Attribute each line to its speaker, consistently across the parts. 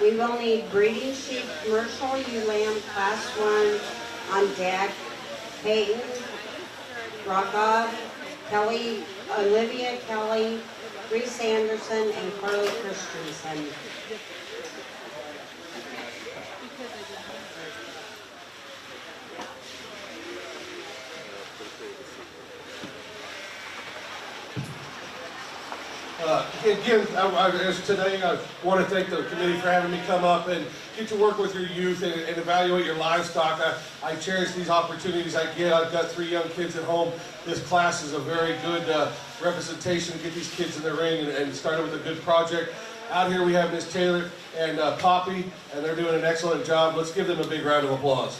Speaker 1: We will need breeding sheep, commercial ewe lamb, class 1 on deck. Peyton, Rogov, Kelly, Olivia Kelly, Reese Anderson, and Carly Christensen.
Speaker 2: Again, as today, I want to thank the committee for having me come up and get to work with your youth and evaluate your livestock. I cherish these opportunities I get. I've got 3 young kids at home. This class is a very good representation to get these kids in the ring and started with a good project. Out here we have Miss Taylor and Poppy, and they're doing an excellent job. Let's give them a big round of applause.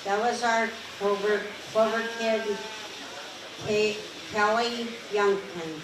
Speaker 1: That was our Clover Kid, Kelly Youngkin.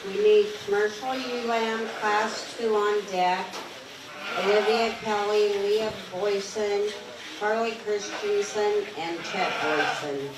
Speaker 1: We need commercial ewe lamb, class 2 on deck. Olivia Kelly, Leah Boyson, Carly Christensen, and Chet Boyson.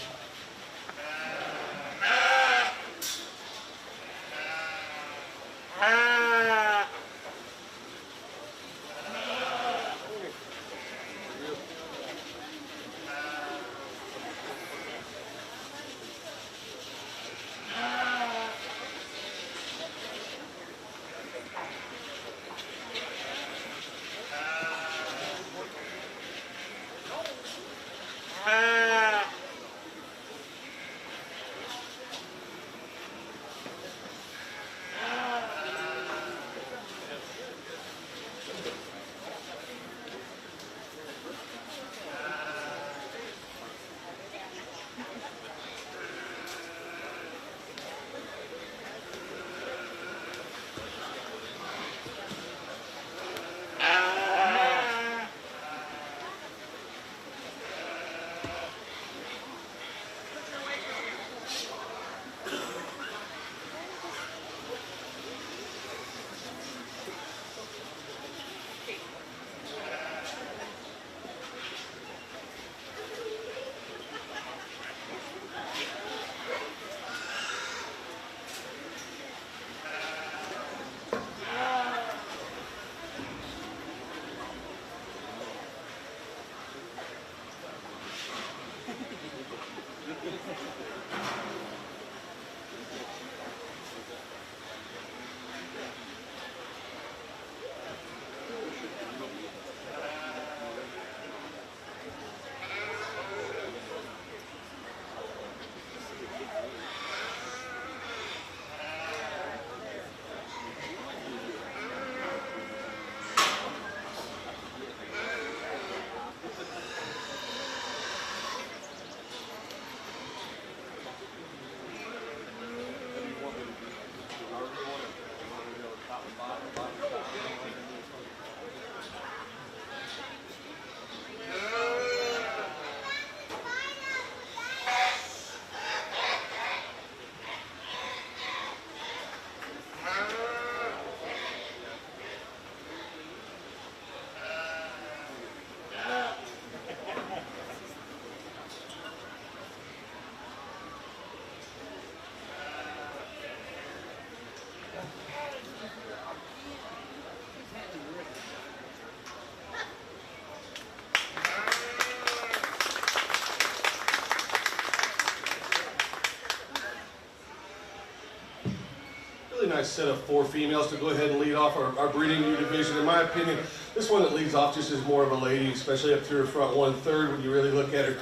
Speaker 2: Really nice set of 4 females to go ahead and lead off our breeding new division. In my opinion, this one that leads off just is more of a lady, especially up through her front 1/3 when you really look at her.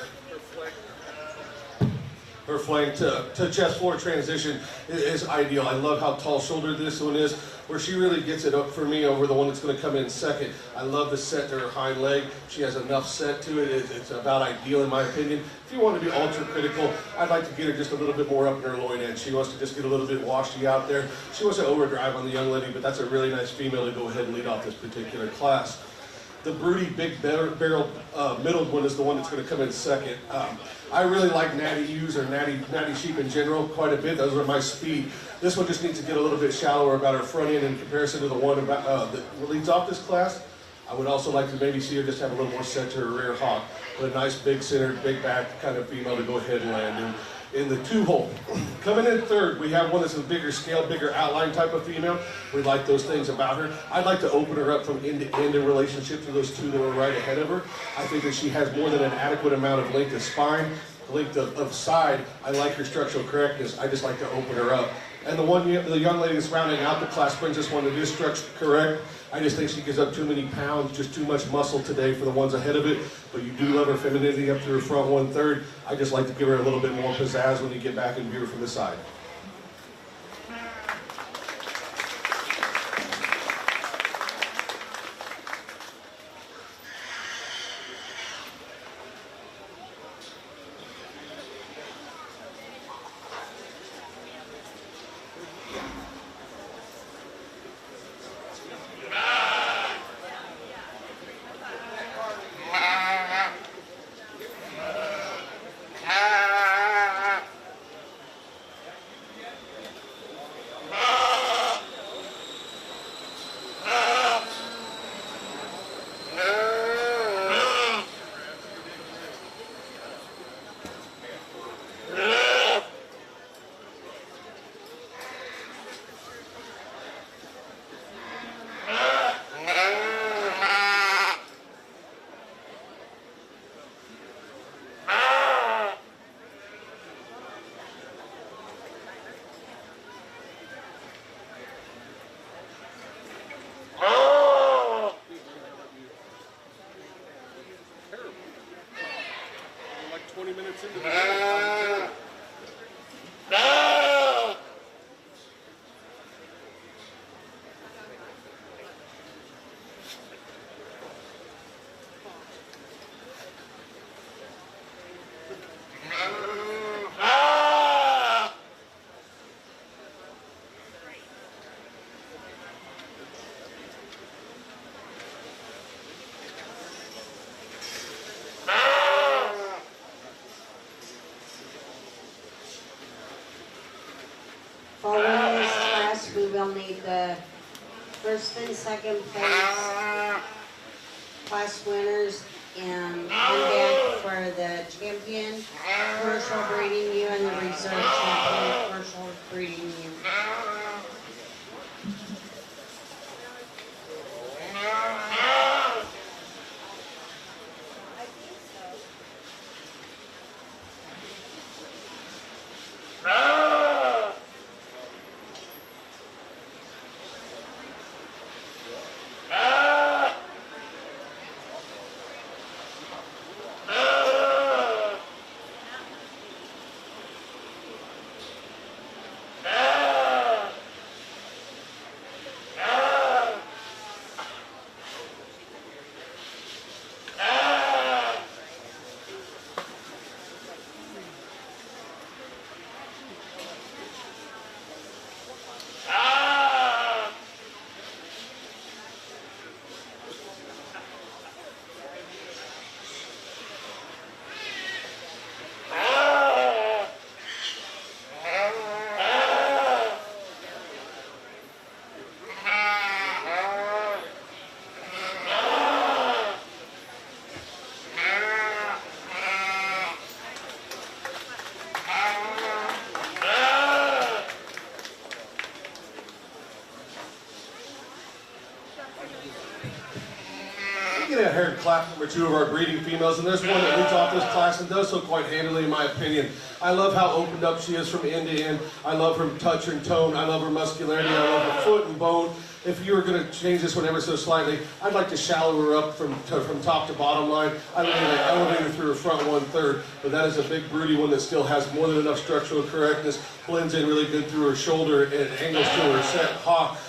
Speaker 2: Her flank to chest floor transition is ideal. I love how tall shouldered this one is, where she really gets it up for me over the one that's going to come in second. I love the set to her hind leg. She has enough set to it. It's about ideal in my opinion. If you want to be ultra critical, I'd like to get her just a little bit more up in her loin edge. She wants to just get a little bit washy out there. She wants to overdrive on the young lady, but that's a really nice female to go ahead and lead off this particular class. The broody, big barrel middled one is the one that's going to come in second. I really like natty ewes or natty sheep in general quite a bit. Those are my speed. This one just needs to get a little bit shallower about her front end in comparison to the one about, that leads off this class. I would also like to maybe see her just have a little more set to her rear hock, with a nice big centered, big back kind of female to go ahead and land in the 2-hole. Coming in third, we have one that's a bigger scale, bigger outline type of female. We like those things about her. I'd like to open her up from end to end in relationship to those 2 that are right ahead of her. I think that she has more than an adequate amount of length of spine, length of side. I like her structural correctness. I just like to open her up. And the young lady that's rounding out the class brings us one that is structurally correct. I just think she gives up too many pounds, just too much muscle today for the ones ahead of it. But you do love her femininity up to her front 1/3. I just like to give her a little bit more pizzazz when you get back and view her from the side.
Speaker 1: Following this class, we will need the first and second place class winners and deck for the champion commercial breeding ewe and the reserve champion commercial breeding ewe.
Speaker 2: here and clap for 2 of our breeding females, and there's one that leads off this class and does so quite handily in my opinion. I love how opened up she is from end to end. I love her touch and tone. I love her muscularity. I love her foot and bone. If you were going to change this one ever so slightly, I'd like to shallow her up from top to bottom line. I'd like to elevate her through her front 1/3, but that is a big broody one that still has more than enough structural correctness, blends in really good through her shoulder and angles to her set hock.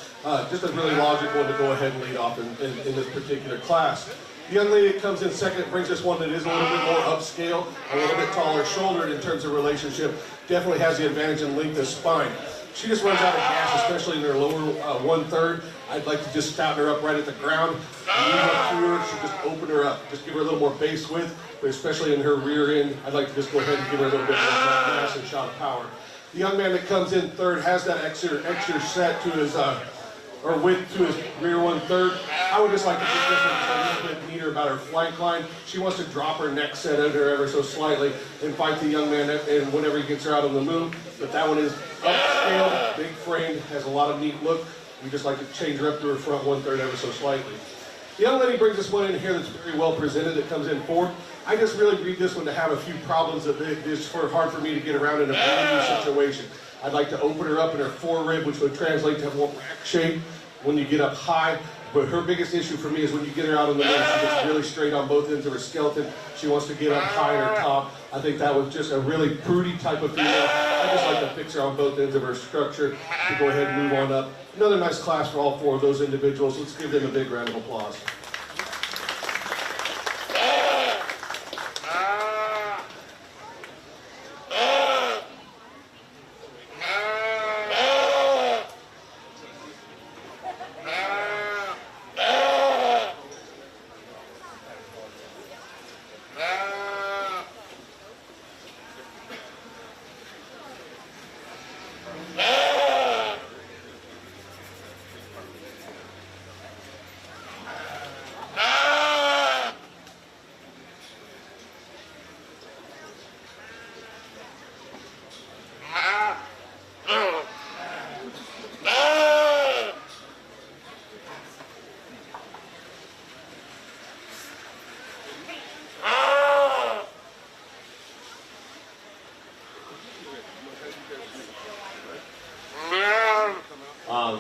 Speaker 2: Just a really logical one to go ahead and lead off in this particular class. The young lady that comes in second brings us one that is a little bit more upscale, a little bit taller shouldered in terms of relationship, definitely has the advantage in length of spine. She just runs out of gas, especially in her lower 1/3. I'd like to just fatten her up right at the ground, move up through her, she just open her up, just give her a little more base width, but especially in her rear end, I'd like to just go ahead and give her a little bit more mass and shot of power. The young man that comes in third has that extra set to his or width to his rear 1/3. I would just like to get this one a little bit neater about her flank line. She wants to drop her neck set under ever so slightly and fight the young man and whenever he gets her out on the move. But that one is upscale, big framed, has a lot of neat look. We just like to change her up to her front 1/3 ever so slightly. The young lady brings us one in here that's very well presented that comes in fourth. I just really breed this one to have a few problems that it's hard for me to get around in a breeding situation. I'd like to open her up in her forerib, which would translate to have more rack shape when you get up high. But her biggest issue for me is when you get her out on the move, she gets really straight on both ends of her skeleton. She wants to get up high in her top. I think that was just a really prudy type of female. I just like to fix her on both ends of her structure to go ahead and move on up. Another nice class for all 4 of those individuals. Let's give them a big round of applause.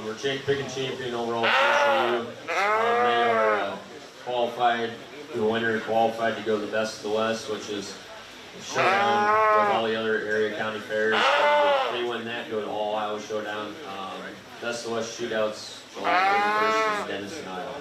Speaker 3: We're picking champion overall for they are qualified, the winner qualified to go to the Best of the West, which is a showdown with all the other area county fairs. If they win that, go to all Iowa showdown. Best of the West shootouts, July 31st in Denison, Iowa.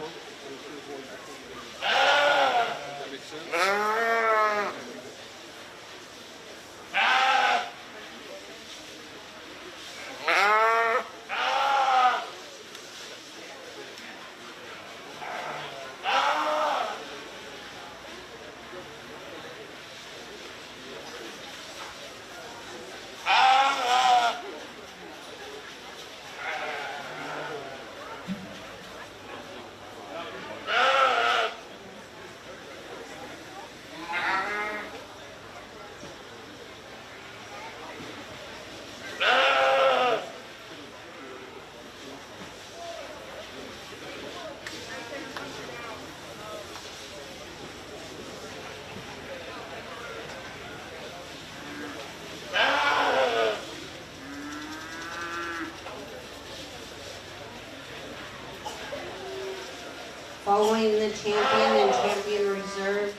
Speaker 1: Following the champion and champion reserve,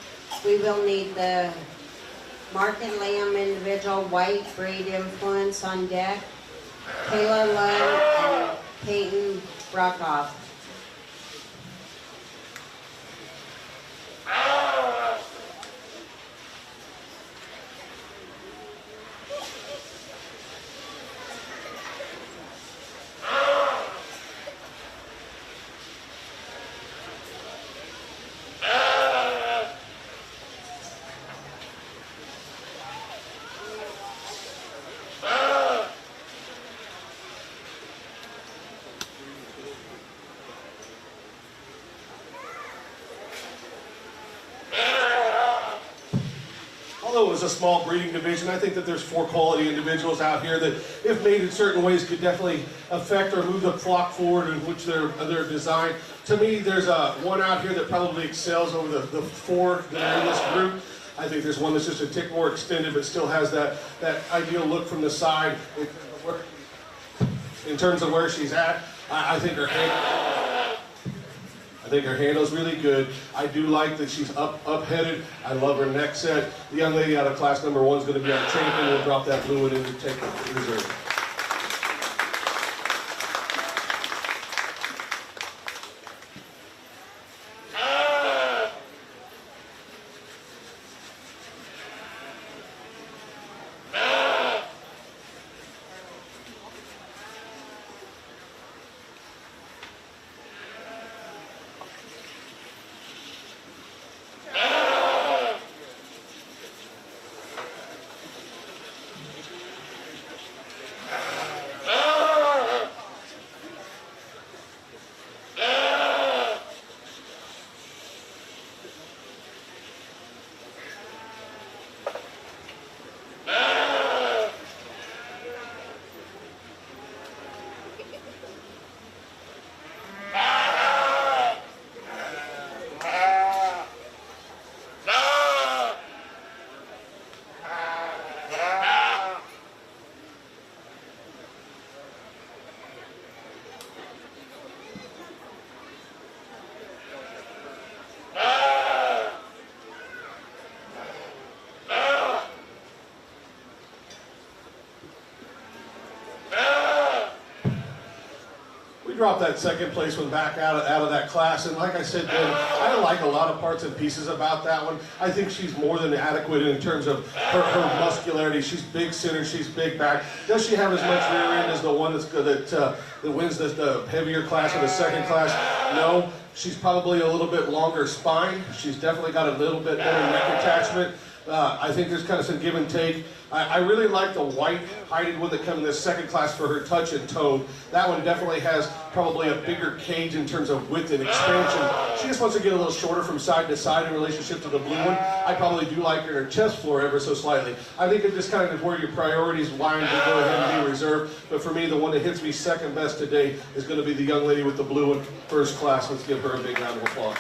Speaker 1: we will need the Market Lamb individual white braid influence on deck, Kayla Lund and Peyton Brockoff.
Speaker 2: was a small breeding division. I think that there's 4 quality individuals out here that, if made in certain ways, could definitely affect or move the flock forward in which they're designed. To me, there's one out here that probably excels over the 4 that are in this group. I think there's one that's just a tick more extended, but still has that ideal look from the side. In terms of where she's at, I think her handle's really good. I do like that she's up-headed. I love her neck set. The young lady out of class number 1 is going to be our champion. We'll drop that blue one in to take reserve. Drop that second place one back out of that class, and like I said, Ben, I like a lot of parts and pieces about that one. I think she's more than adequate in terms of her muscularity. She's big center, she's big back. Does she have as much rear end as the one that wins the heavier class or the second class? No. She's probably a little bit longer spine. She's definitely got a little bit better neck attachment. I think there's kind of some give and take. I really like the white hided one that comes in this second class for her touch and toe. That one definitely has probably a bigger cage in terms of width and expansion. She just wants to get a little shorter from side to side in relationship to the blue one. I probably do like her chest floor ever so slightly. I think it just kind of where your priorities line to go ahead and be reserved. But for me, the one that hits me second best today is going to be the young lady with the blue one, first class. Let's give her a big round of applause.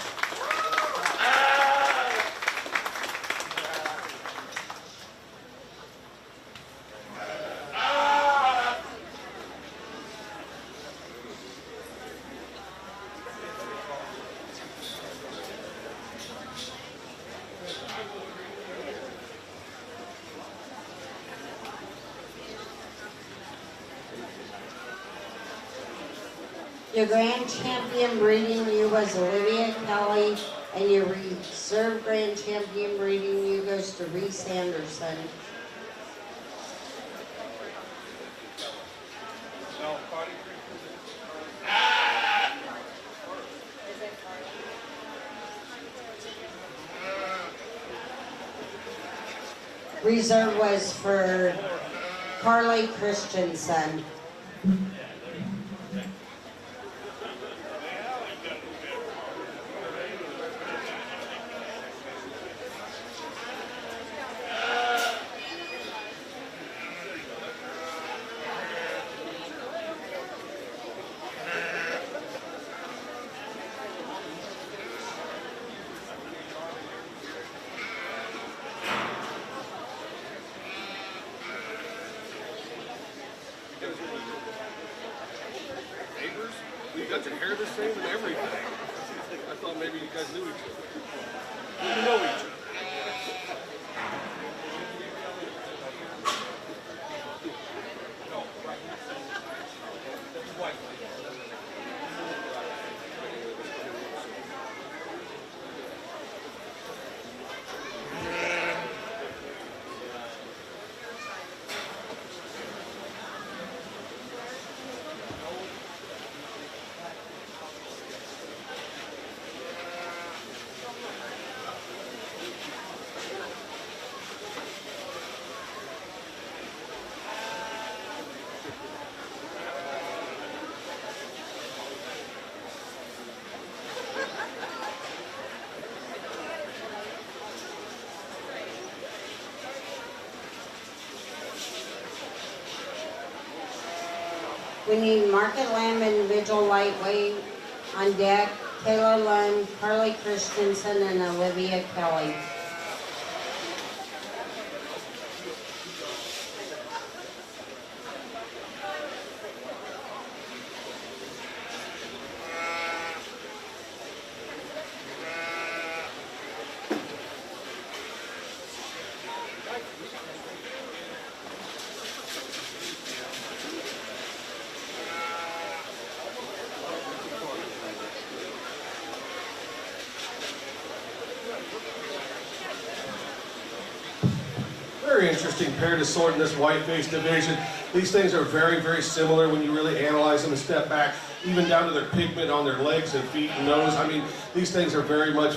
Speaker 1: Your grand champion breeding you was Olivia Kelly, and your reserve grand champion breeding you goes to Reese Anderson. Reserve was for Carly Christensen.
Speaker 2: Neighbors? We got your hair the same and everything. I thought maybe you guys knew each other. You know each other.
Speaker 1: We need Market Lamb individual lightweight on deck, Taylor Lund, Carly Christensen, and Olivia Kelly.
Speaker 2: Very interesting pair to sort in this white-face division. These things are very, very similar when you really analyze them and step back, even down to their pigment on their legs and feet and nose. I mean, these things are very much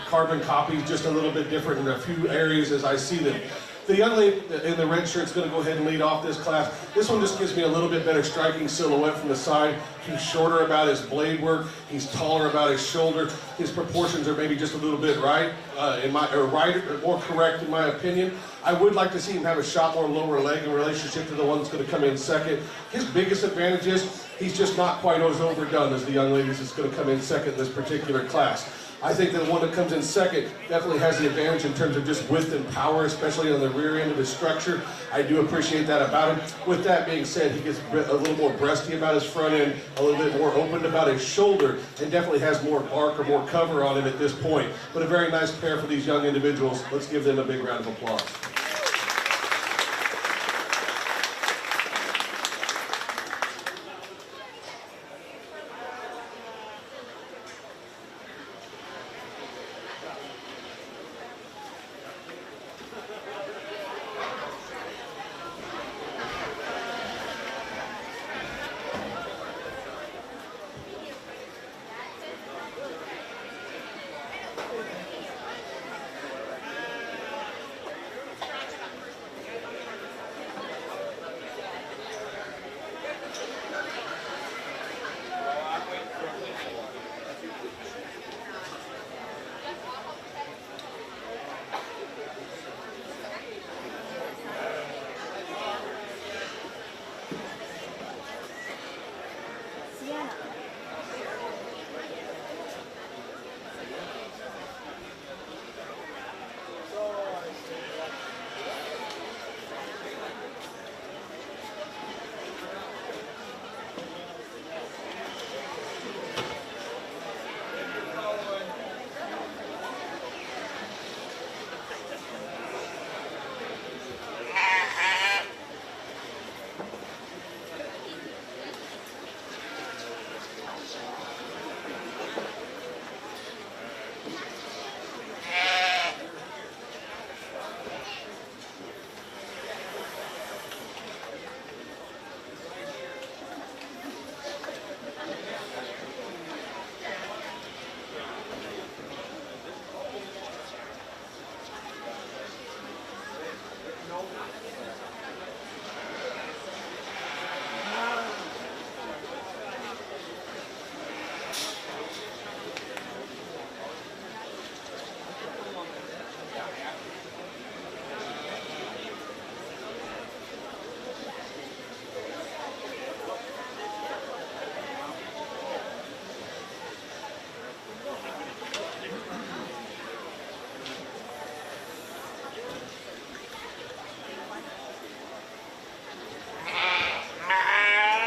Speaker 2: carbon copies, just a little bit different in a few areas as I see them. The young lady in the red shirt is going to go ahead and lead off this class. This one just gives me a little bit better striking silhouette from the side. He's shorter about his blade work. He's taller about his shoulder. His proportions are maybe just a little bit right, or more correct in my opinion. I would like to see him have a shot more lower leg in relationship to the one that's going to come in second. His biggest advantage is he's just not quite as overdone as the young ladies that's going to come in second in this particular class. I think that the one that comes in second definitely has the advantage in terms of just width and power, especially on the rear end of his structure. I do appreciate that about him. With that being said, he gets a little more breasty about his front end, a little bit more open about his shoulder, and definitely has more bark or more cover on him at this point. But a very nice pair for these young individuals. Let's give them a big round of applause.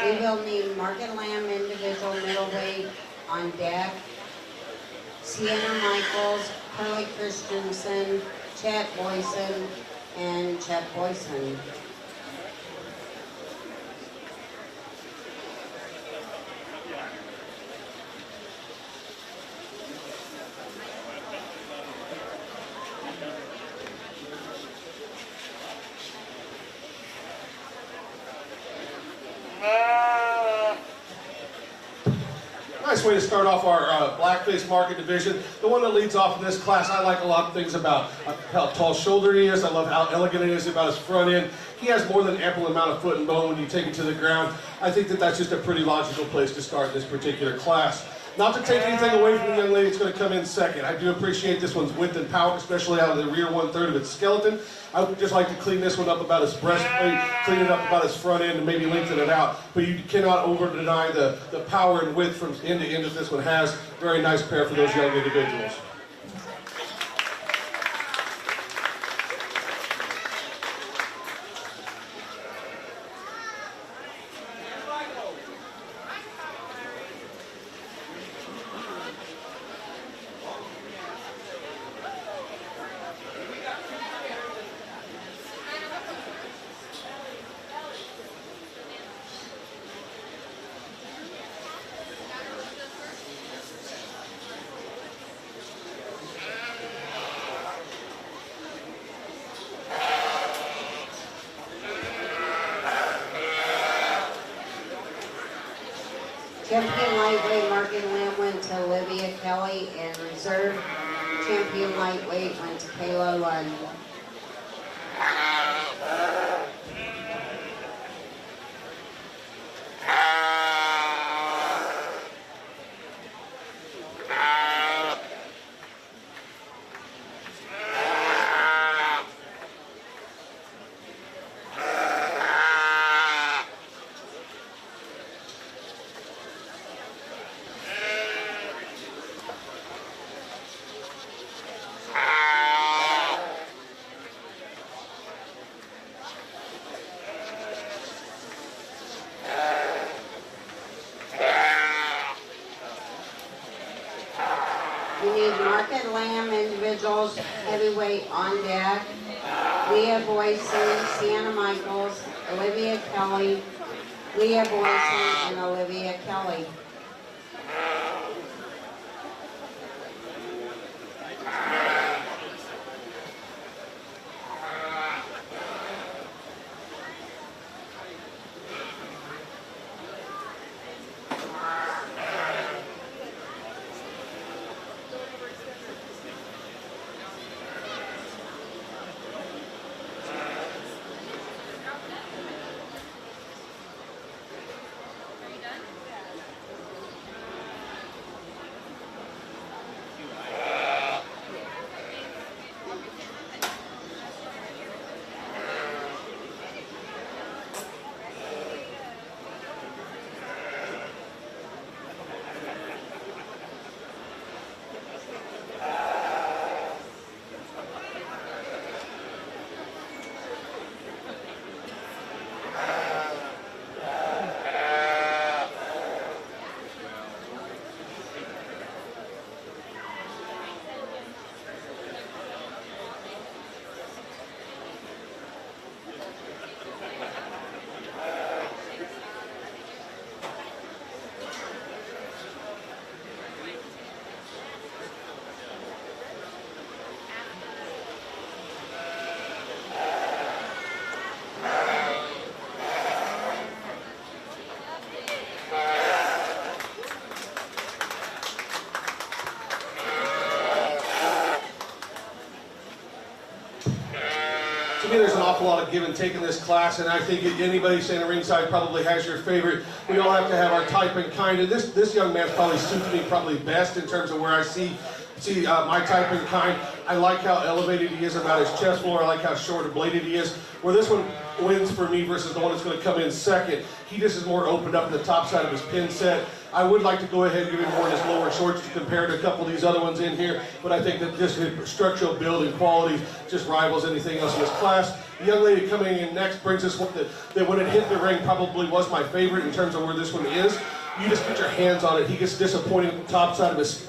Speaker 2: We will need Market Lamb individual middleweight on deck, Sienna Michaels, Carly Christensen, Chet Boyson, and Chet Boyson. Nice way to start off our blackface market division. The one that leads off in this class, I like a lot of things about how tall shouldered he is. I love how elegant it is about his front end. He has more than ample amount of foot and bone when you take it to the ground. I think that that's just a pretty logical place to start this particular class. Not to take anything away from the young lady that's going to come in second. I do appreciate this one's width and power, especially out of the rear 1/3 of its skeleton. I would just like to clean this one up about its breastplate, clean it up about its front end, and maybe lengthen it out. But you cannot over deny the power and width from end to end that this one has. Very nice pair for those young individuals.
Speaker 1: Champion lightweight Market Lamb went to Olivia Kelly, and reserve champion lightweight went to Kayla Lund. We need Market Lamb individuals, heavyweight on deck. Leah Boyson, Sienna Michaels, Olivia Kelly, Leah Boyson, and Olivia Kelly.
Speaker 2: To me, there's an awful lot of give and take in this class, and I think anybody saying a ringside probably has your favorite. We all have to have our type and kind, and this young man probably suits me probably best in terms of where I see my type and kind. I like how elevated he is about his chest floor. I like how short and bladed he is. Where this one wins for me versus the one that's going to come in second, he just is more opened up in the top side of his pin set. I would like to go ahead and give him more in his lower shorts to compare to a couple of these other ones in here, but I think that just his structural build and quality just rivals anything else in this class. The young lady coming in next brings us one that when it hit the ring probably was my favorite in terms of where this one is. You just get your hands on it. He gets disappointing at the top side of his.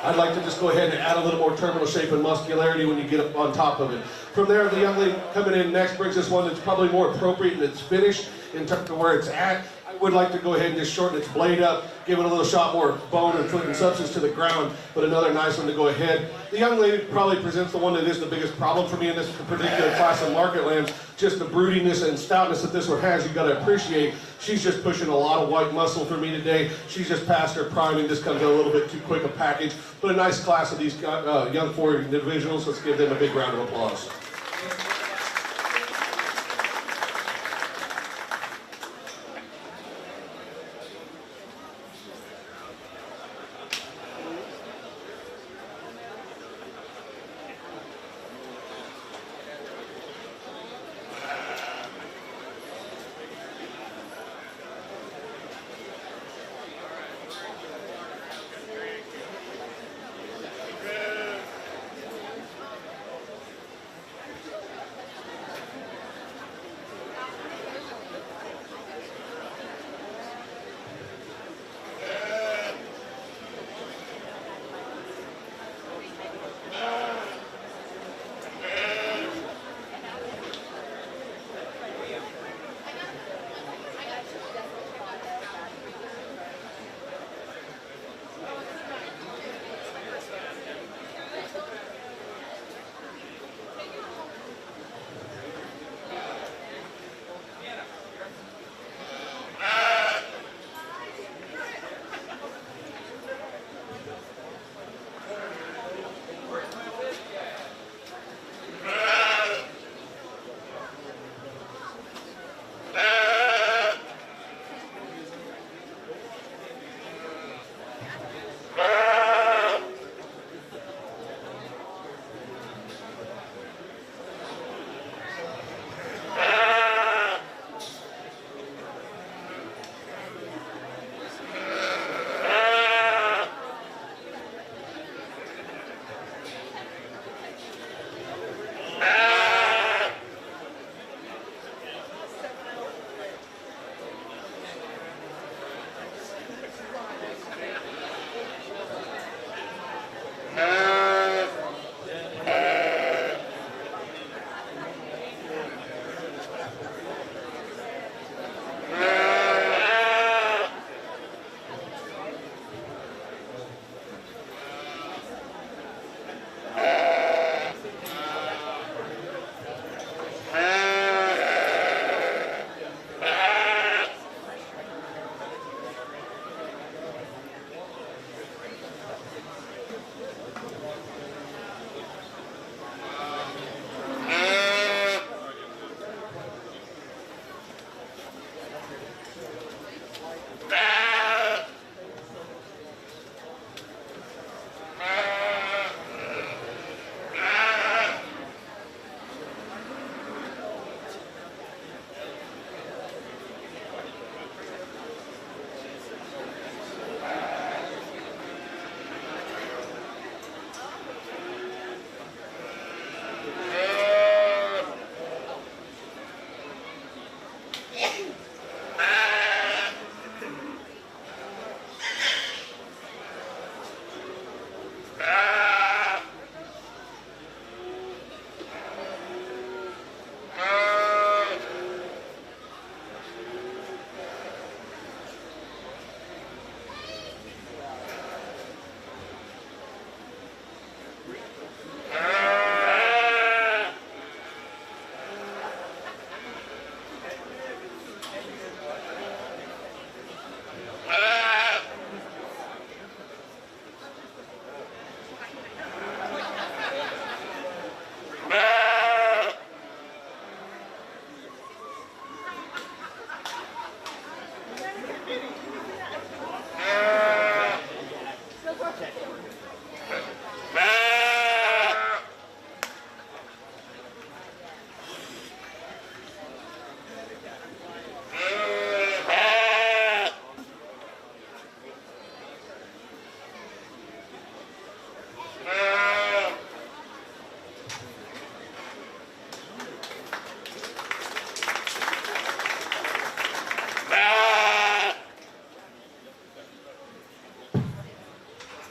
Speaker 2: I'd like to just go ahead and add a little more terminal shape and muscularity when you get up on top of it. From there, the young lady coming in next brings us one that's probably more appropriate in its finish in terms of where it's at. I would like to go ahead and just shorten its blade up, give it a little shot more bone and foot and substance to the ground, but another nice one to go ahead. The young lady probably presents the one that is the biggest problem for me in this particular class of market lambs. Just the broodiness and stoutness that this one has, you've got to appreciate. She's just pushing a lot of white muscle for me today. She's just past her prime and just comes in a little bit too quick a package. But a nice class of these young forward individuals. Let's give them a big round of applause.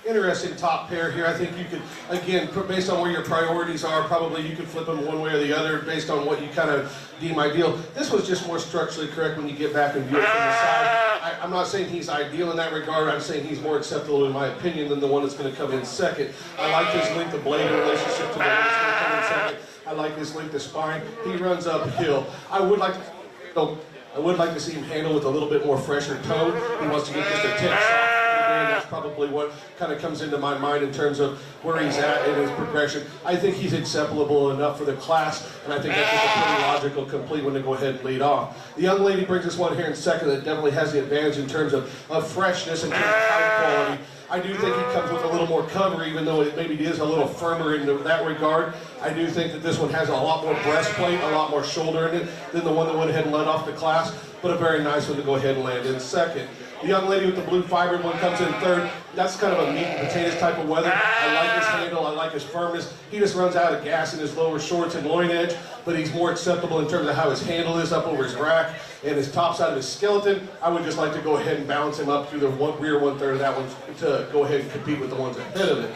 Speaker 2: Interesting top pair here. I think you could, again, based on where your priorities are, probably you could flip them one way or the other based on what you kind of deem ideal. This was just more structurally correct when you get back and view it from the side. I'm not saying he's ideal in that regard. I'm saying he's more acceptable in my opinion than the one that's going to come in second. I like his length of blade in relationship to the one that's going to come in second. I like his length of spine. He runs uphill. I would like to see him handle with a little bit more fresher tone. He wants to get just a tick soft. And that's probably what kind of comes into my mind in terms of where he's at in his progression. I think he's acceptable enough for the class, and I think that's just a pretty logical complete one to go ahead and lead off. The young lady brings us one here in second that definitely has the advantage in terms of freshness and high quality. I do think he comes with a little more cover, even though it maybe is a little firmer in that regard. I do think that this one has a lot more breastplate, a lot more shoulder in it than the one that went ahead and led off the class, but a very nice one to go ahead and land in second. The young lady with the blue fiber one comes in third. That's kind of a meat and potatoes type of weather. I like his handle, I like his firmness. He just runs out of gas in his lower shorts and loin edge, but he's more acceptable in terms of how his handle is up over his rack and his top side of his skeleton. I would just like to go ahead and balance him up through the rear one-third of that one to go ahead and compete with the ones ahead of it.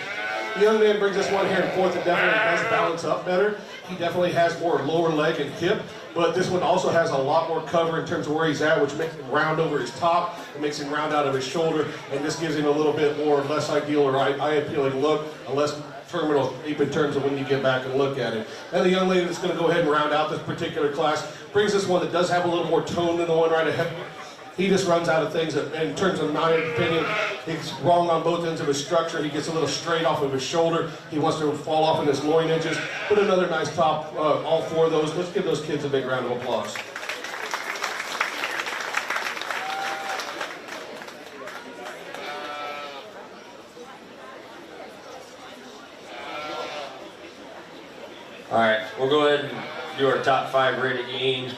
Speaker 2: The young man brings us one here in fourth that definitely does balance up better. He definitely has more lower leg and hip, but this one also has a lot more cover in terms of where he's at, which makes him round over his top, it makes him round out of his shoulder, and this gives him a little bit more less ideal or eye-appealing look, a less terminal shape in terms of when you get back and look at it. And the young lady that's going to go ahead and round out this particular class brings us one that does have a little more tone than the one right ahead. He just runs out of things that, in terms of my opinion, he's wrong on both ends of his structure. He gets a little straight off of his shoulder. He wants to fall off in his loin edges. But another nice top, all four of those. Let's give those kids a big round of applause.
Speaker 3: All right, we'll go ahead and do our top 5 rated game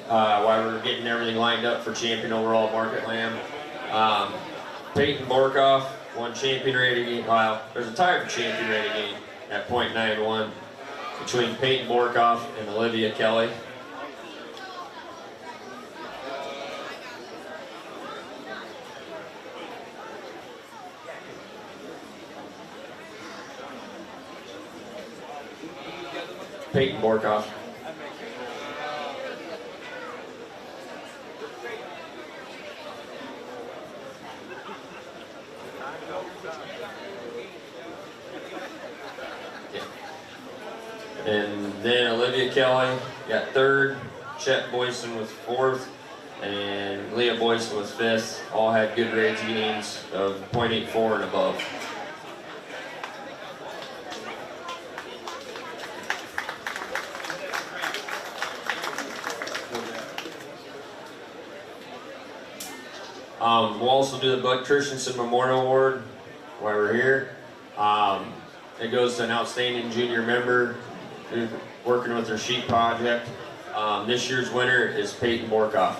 Speaker 3: while we're getting everything lined up for champion overall market lamb. Peyton Borkoff won champion rated game. Well, there's a tie for champion rated game at .91 between Peyton Borkoff and Olivia Kelly. Peyton Borkoff. And then Olivia Kelly got 3rd, Chet Boyson was 4th, and Leah Boyson was 5th. All had good grades gains of .84 and above. We'll also do the Bud Christensen Memorial Award while we're here. It goes to an outstanding junior member who's working with their sheep project. This year's winner is Peyton Borkoff.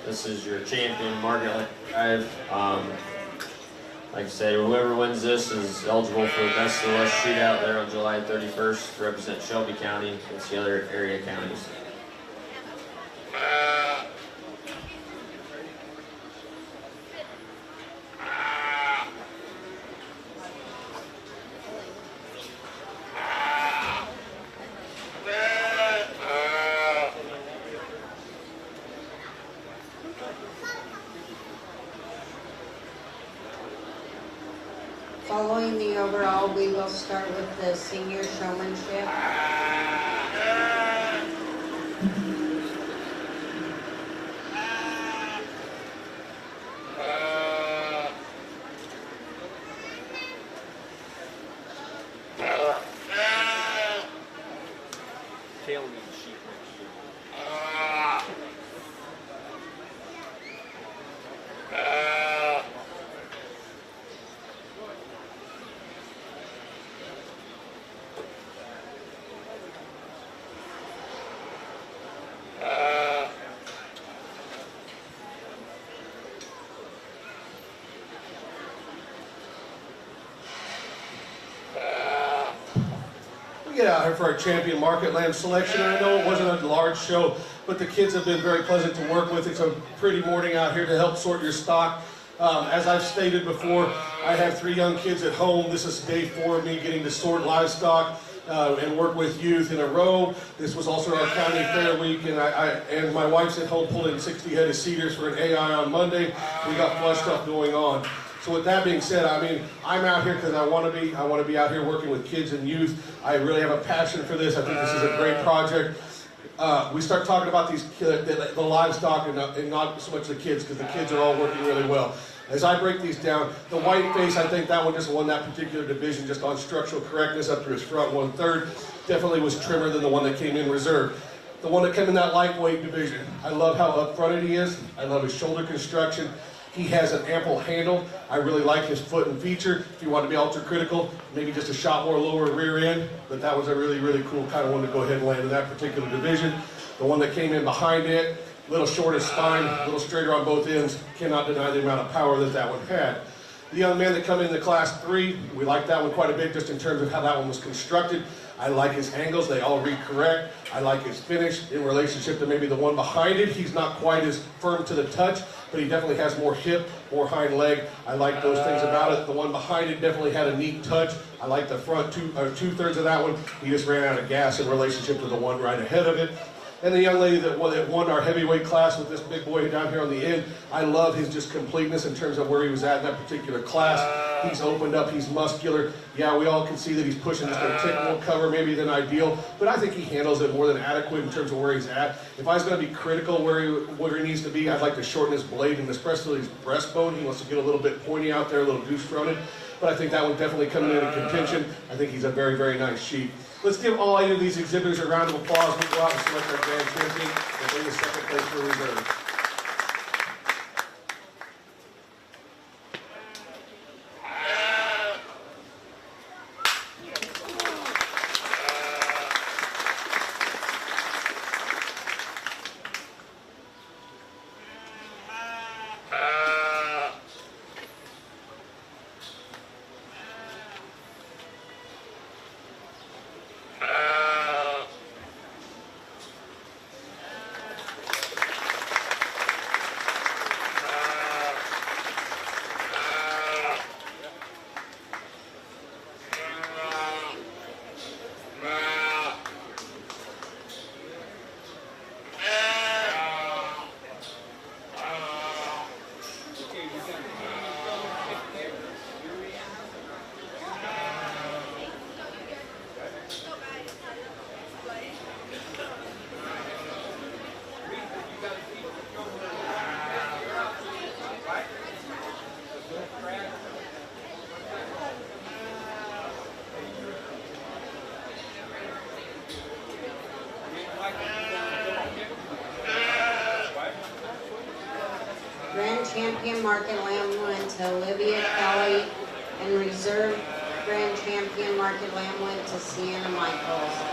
Speaker 3: This is your champion, Margaret Drive. Like I said, whoever wins this is eligible for the Best of the West shootout there on July 31st to represent Shelby County against the other area counties.
Speaker 1: Following the overall, we will start with the senior showmanship.
Speaker 2: Get out here for our champion market lamb selection. I know it wasn't a large show, but the kids have been very pleasant to work with. It's a pretty morning out here to help sort your stock. As I've stated before, I have 3 young kids at home. This is day 4 of me getting to sort livestock and work with youth in a row. This was also our county fair week, and my wife's at home pulling 60 head of cedars for an AI on Monday. We got flush stuff going on. So with that being said, I mean, I'm out here because I want to be. I want to be out here working with kids and youth. I really have a passion for this. I think this is a great project. We start talking about the livestock and not so much the kids, because the kids are all working really well. As I break these down, the white face, I think that one just won that particular division just on structural correctness up to his front 1/3. Definitely was trimmer than the one that came in reserve. The one that came in that lightweight division, I love how upfronted he is. I love his shoulder construction. He has an ample handle. I really like his foot and feature. If you want to be ultra critical, maybe just a shot more lower rear end, but that was a really, really cool kind of one to go ahead and land in that particular division. The one that came in behind it, a little shorter spine, a little straighter on both ends. Cannot deny the amount of power that that one had. The young men that come in the class 3, we like that one quite a bit just in terms of how that one was constructed. I like his angles, they all read correct. I like his finish in relationship to maybe the one behind it. He's not quite as firm to the touch, but he definitely has more hip, more hind leg. I like those things about it. The one behind it definitely had a neat touch. I like the front 2/3 of that one. He just ran out of gas in relationship to the one right ahead of it. And the young lady that won our heavyweight class with this big boy down here on the end, I love his just completeness in terms of where he was at in that particular class. He's opened up, he's muscular. Yeah, we all can see that he's pushing just a tick more cover maybe than ideal, but I think he handles it more than adequate in terms of where he's at. If I was going to be critical where he needs to be, I'd like to shorten his blade and especially his breastbone. He wants to get a little bit pointy out there, a little goose fronted. But I think that one definitely coming into contention. I think he's a very, very nice sheep. Let's give all 8 of these exhibitors a round of applause. We go out and select our grand champion and bring the second place for reserve.
Speaker 1: Grand Champion Market Lamb went to Olivia Kelly, and Reserve Grand Champion Market Lamb went to Sienna Michaels.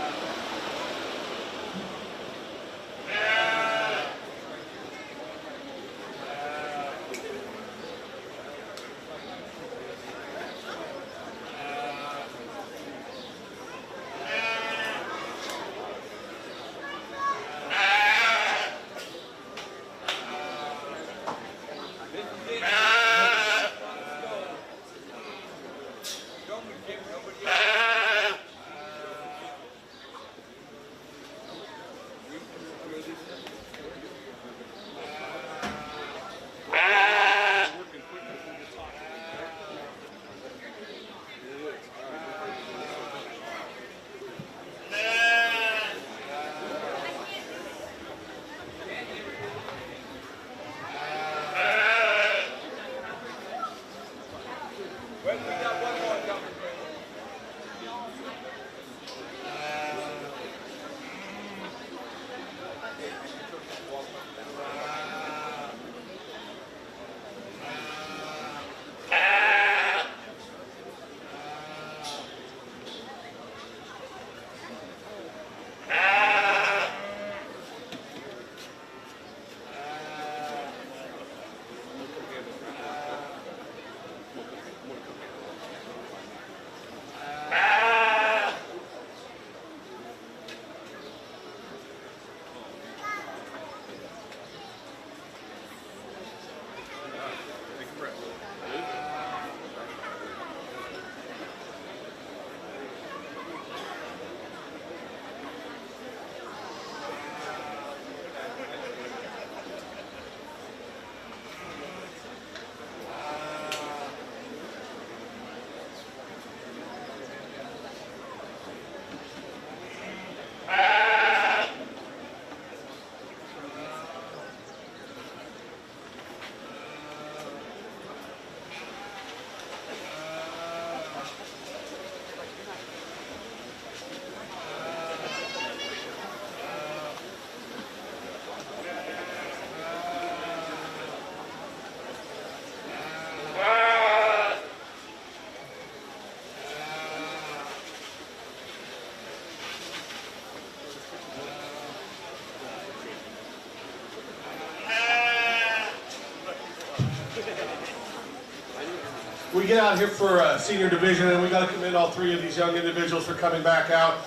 Speaker 2: We get out here for senior division, and we got to commend all three of these young individuals for coming back out.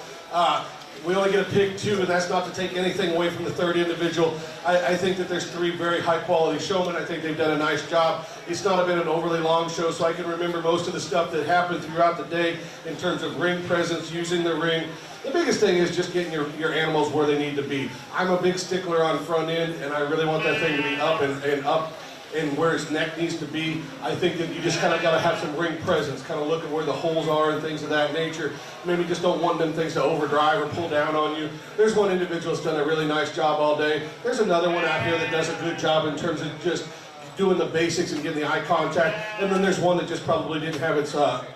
Speaker 2: We only get to pick two, and that's not to take anything away from the third individual. I think that there's three very high-quality showmen. I think they've done a nice job. It's not been an overly long show, so I can remember most of the stuff that happened throughout the day in terms of ring presence, using the ring. The biggest thing is just getting your animals where they need to be. I'm a big stickler on front end, and I really want that thing to be up and up and where its neck needs to be. I think that you just kind of got to have some ring presence, kind of look at where the holes are and things of that nature. Maybe just don't want them things to overdrive or pull down on you. There's one individual that's done a really nice job all day. There's another one out here that does a good job in terms of just doing the basics and getting the eye contact. And then there's one that just probably didn't have its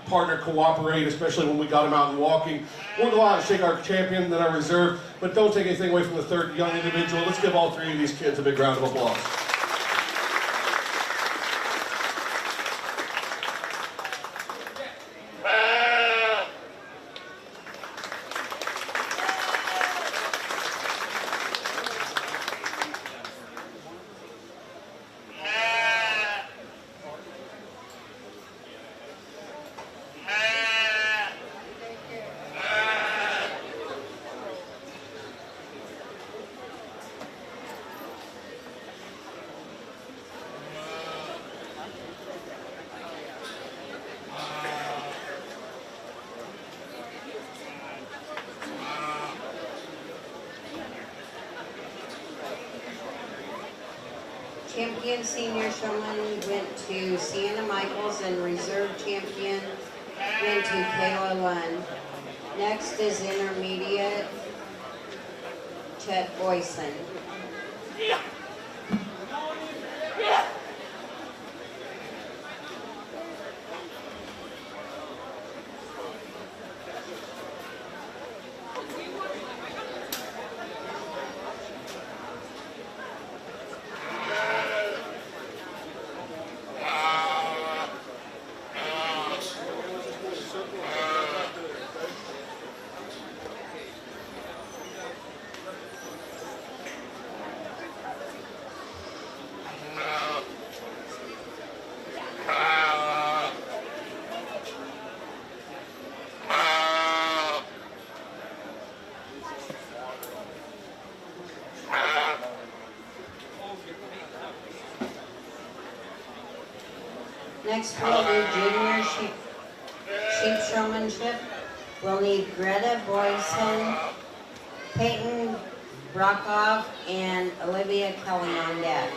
Speaker 2: partner cooperate, especially when we got him out and walking. We'll go out and shake our champion, then our reserve, but don't take anything away from the third young individual. Let's give all three of these kids a big round of applause.
Speaker 1: Champion senior showman went to Sienna Michaels, and reserve champion went to Kayla Lund. Next is intermediate, Chet Boyson. Next, we'll do junior sheep showmanship. We'll need Greta Boyson, Peyton Brockhoff, and Olivia Kelly on deck.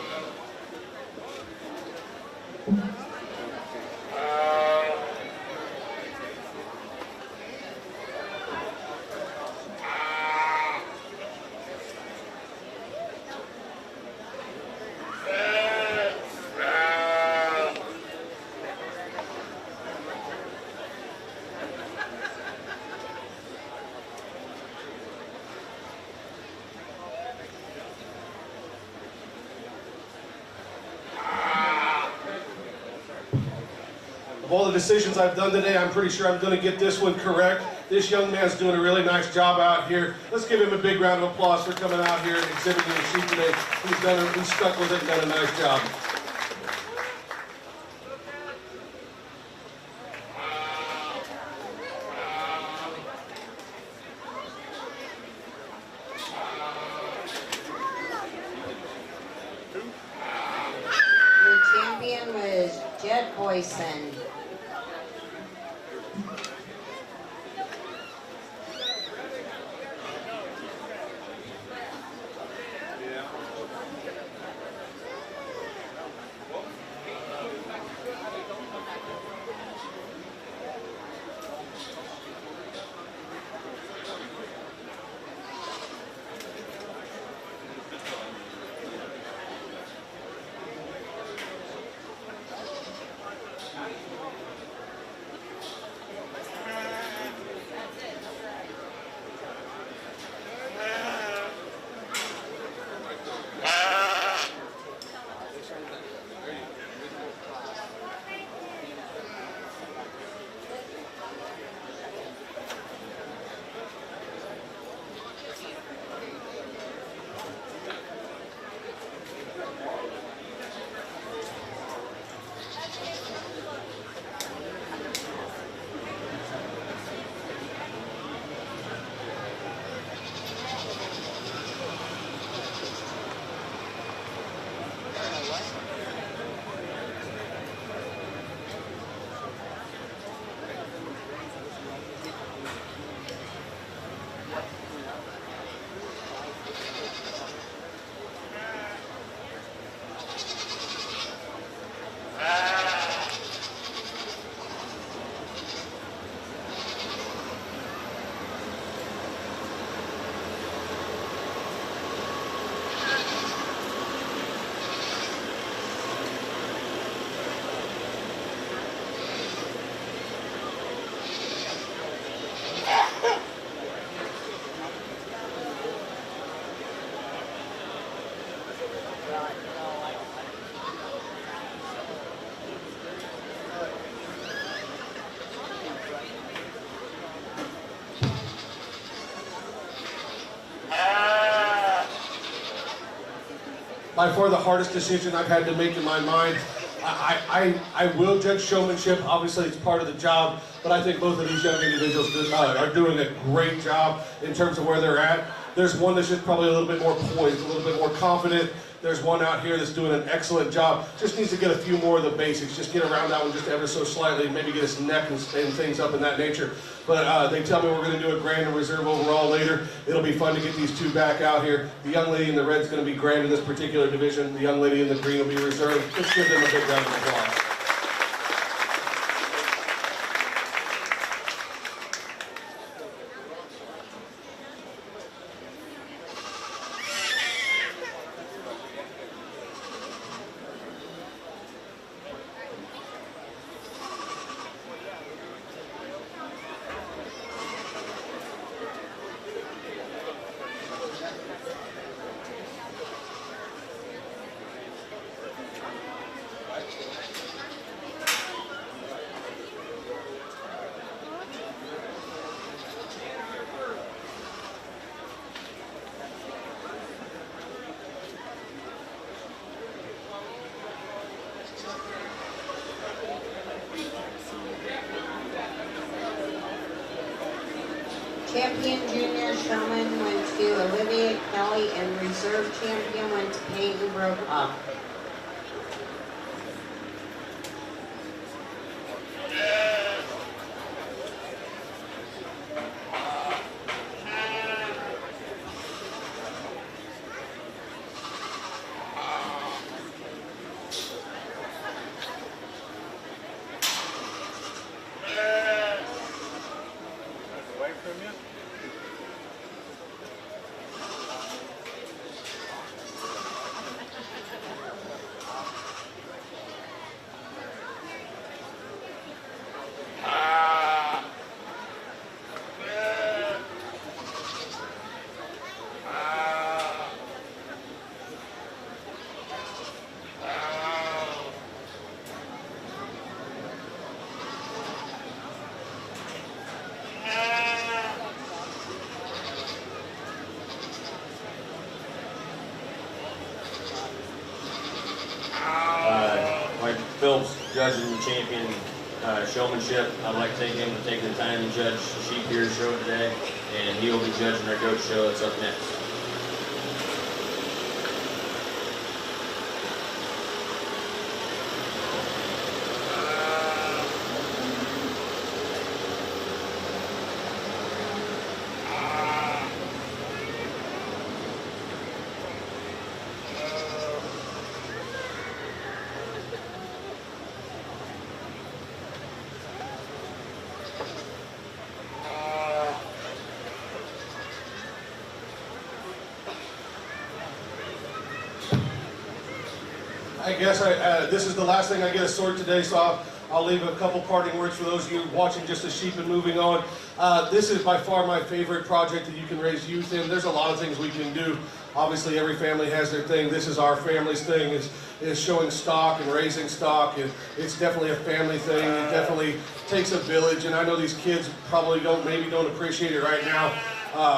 Speaker 2: Of all the decisions I've done today, I'm pretty sure I'm going to get this one correct. This young man's doing a really nice job out here. Let's give him a big round of applause for coming out here and exhibiting his sheep today. He's stuck with it and done a nice job.
Speaker 1: Your champion was Jet Boyson.
Speaker 2: By far the hardest decision I've had to make in my mind. I will judge showmanship. Obviously, it's part of the job, but I think both of these young individuals are doing a great job in terms of where they're at. There's one that's just probably a little bit more poised, a little bit more confident. There's one out here that's doing an excellent job. Just needs to get a few more of the basics. Just get around that one just ever so slightly, maybe get his neck and things up in that nature. But they tell me we're going to do a grand and reserve overall later. It'll be fun to get these two back out here. The young lady in the red's going to be grand in this particular division. The young lady in the green will be reserved. Let's give them a big round of applause.
Speaker 1: Champion junior showman went to Olivia Kelly, and reserve champion went to Peyton Brokaw.
Speaker 3: Phillips judging the champion showmanship. I'd like to thank him for taking the time to judge the sheep here show today, and he will be judging our goat show that's up next.
Speaker 2: I guess this is the last thing I get to sort today, so I'll leave a couple parting words for those of you watching just the sheep and moving on. This is by far my favorite project that you can raise youth in. There's a lot of things we can do. Obviously, every family has their thing. This is our family's thing, is showing stock and raising stock. And it's definitely a family thing. It definitely takes a village, and I know these kids probably maybe don't appreciate it right now.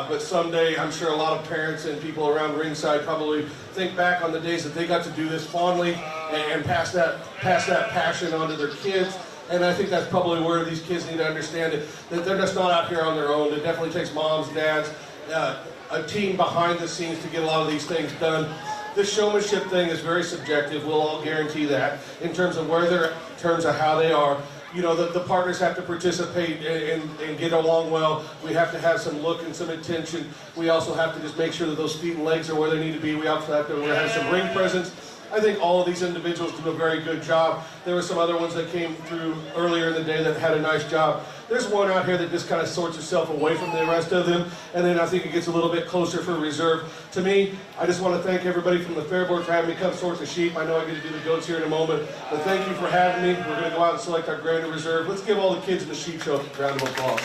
Speaker 2: But someday, I'm sure a lot of parents and people around ringside probably think back on the days that they got to do this fondly and pass that passion on to their kids. And I think that's probably where these kids need to understand it, that they're just not out here on their own. It definitely takes moms, dads, a team behind the scenes to get a lot of these things done. This showmanship thing is very subjective. We'll all guarantee that in terms of where they're at, in terms of how they are. You know, the partners have to participate and get along well. We have to have some look and some attention. We also have to just make sure that those feet and legs are where they need to be. We also have to have some ring presence. I think all of these individuals do a very good job. There were some other ones that came through earlier in the day that had a nice job. There's one out here that just kind of sorts herself away from the rest of them, and then I think it gets a little bit closer for reserve. To me, I just want to thank everybody from the fair board for having me come sort the sheep. I know I get to do the goats here in a moment, but thank you for having me. We're going to go out and select our grand reserve. Let's give all the kids in the sheep show a round of applause.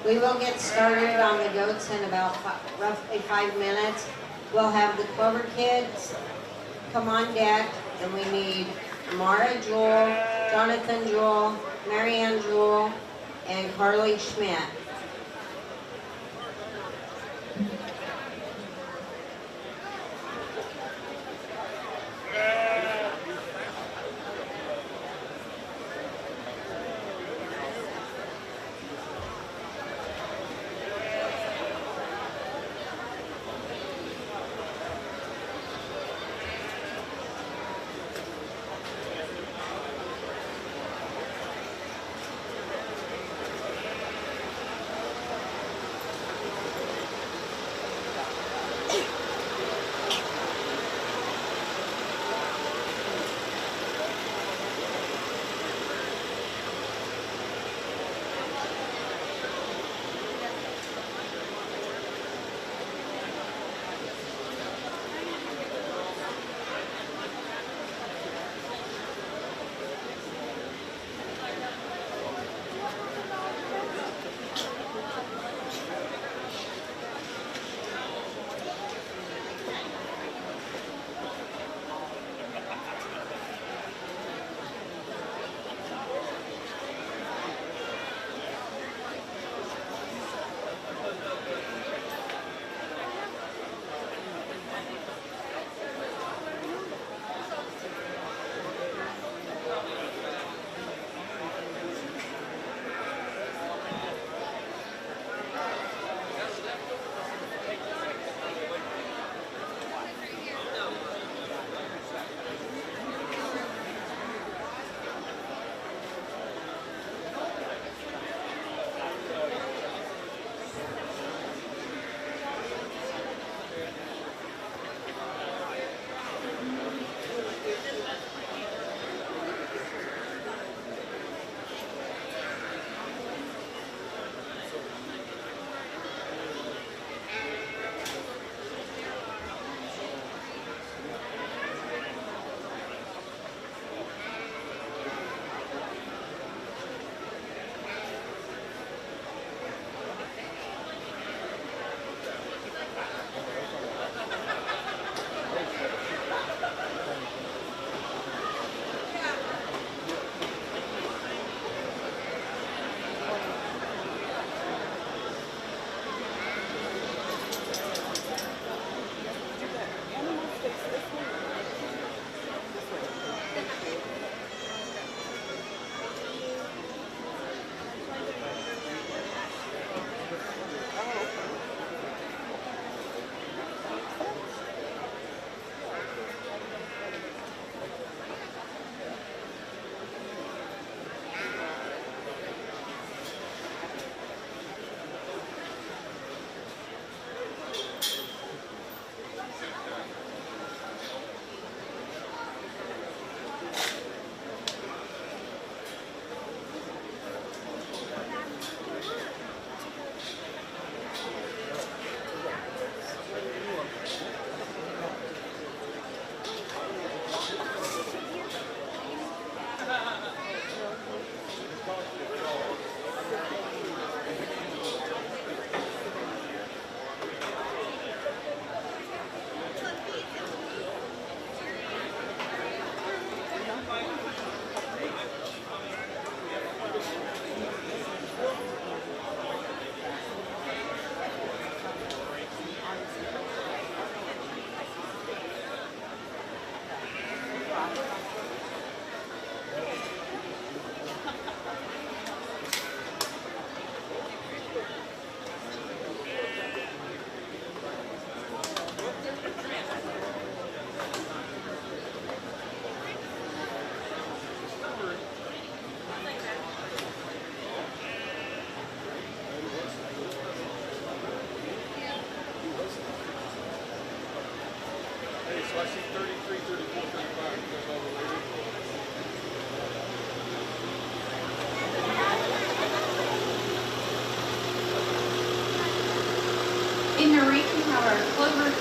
Speaker 1: We will get started on the goats in about roughly 5 minutes. We'll have the Clover kids come on deck, and we need Mara Jewell, Jonathan Jewell, Marianne Jewell, and Carly Schmidt.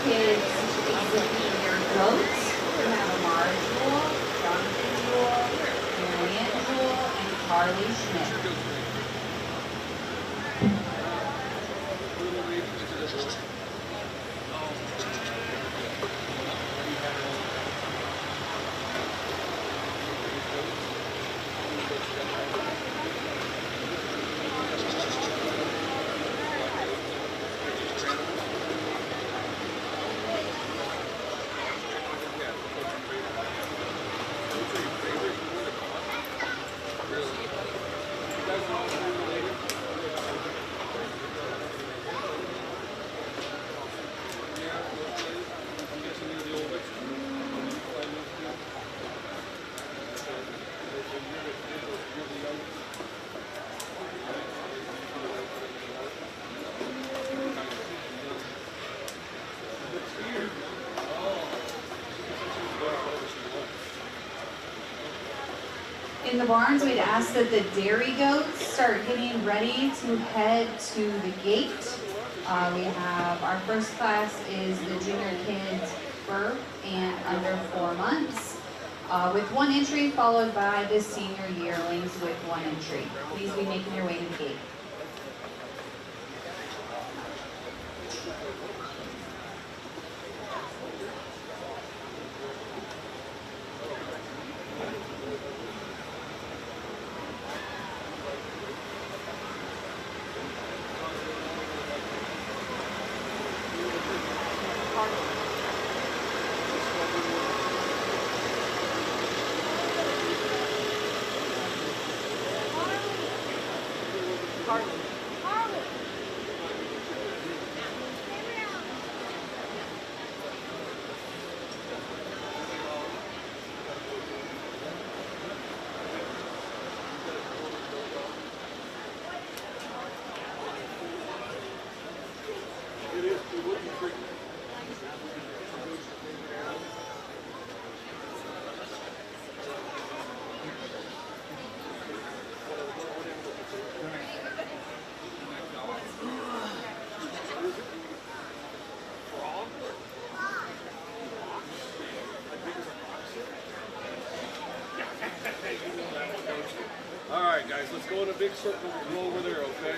Speaker 4: kids exhibit their goats. We have a Mara Jewel, Jonathan Jewel, Marianne Jewel, and Carly Schmidt. In the barns, we'd ask that the dairy goats start getting ready to head to the gate. We have our first class is the junior kids birth and under 4 months, with 1 entry, followed by the senior yearlings with 1 entry. Please be making your way to the gate.
Speaker 2: All right, guys, let's go in a big circle. We'll go over there, okay?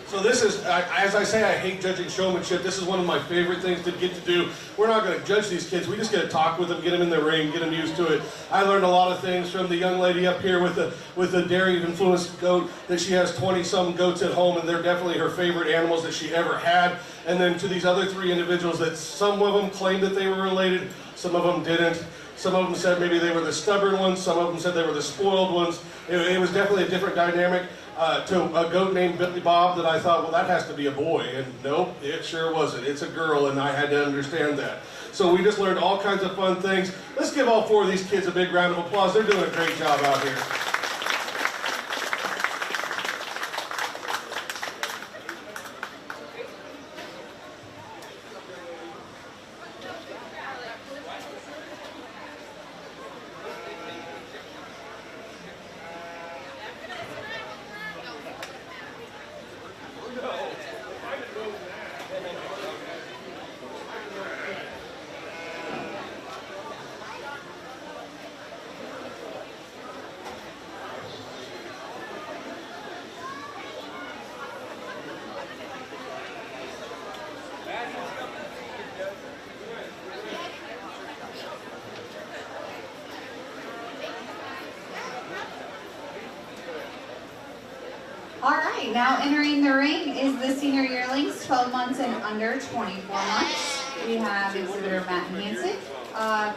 Speaker 2: So this is, as I say, I hate judging showmanship. This is one of my favorite things to get to do. We're not going to judge these kids. We just get to talk with them, get them in the ring, get them used to it. I learned a lot of things from the young lady up here with the dairy-influenced goat, that she has 20-some goats at home, and they're definitely her favorite animals that she ever had. And then to these other 3 individuals that some of them claimed that they were related, some of them didn't. Some of them said maybe they were the stubborn ones, some of them said they were the spoiled ones. It was definitely a different dynamic. To a goat named Billy Bob that I thought, well, that has to be a boy. And nope, it sure wasn't. It's a girl, and I had to understand that. So we just learned all kinds of fun things. Let's give all 4 of these kids a big round of applause. They're doing a great job out here.
Speaker 4: All right, now entering the ring is the senior yearlings, 12 months and under 24 months. We have exhibitor Matt Hansen.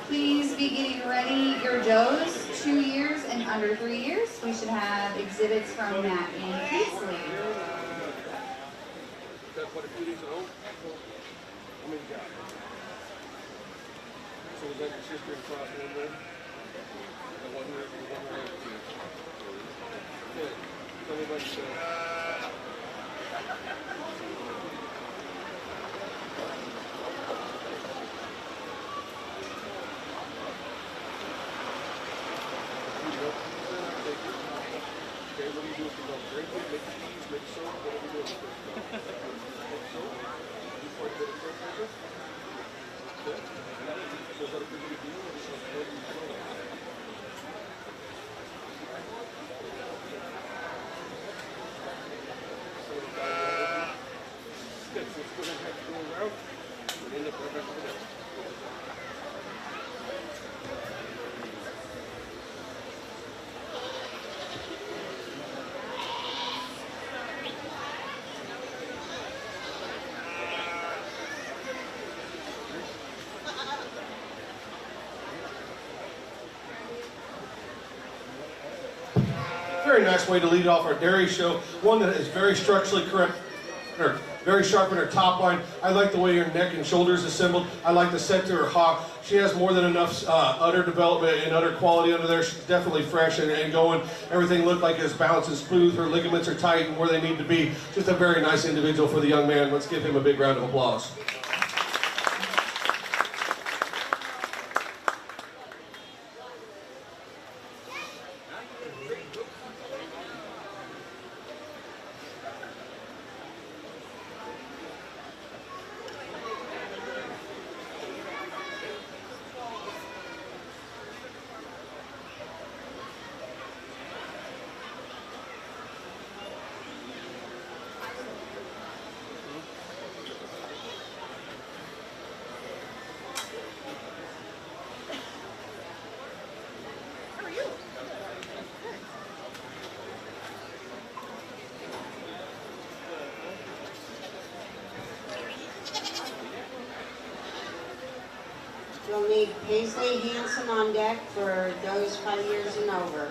Speaker 4: Please be getting ready your does, 2 years and under 3 years. We should have exhibits from Matt and Paisley.
Speaker 2: Quite a few of these at home? How many you got? So was that your sister and cross one then? Very nice way to lead off our dairy show. One that is very structurally correct, or very sharp in her top line. I like the way her neck and shoulders assembled. I like the set to her hock. She has more than enough udder development and udder quality under there. She's definitely fresh and going. Everything looked like it's balanced and smooth. Her ligaments are tight and where they need to be. Just a very nice individual for the young man. Let's give him a big round of applause.
Speaker 1: You'll need Paisley Hanson on deck for those 5 years and over.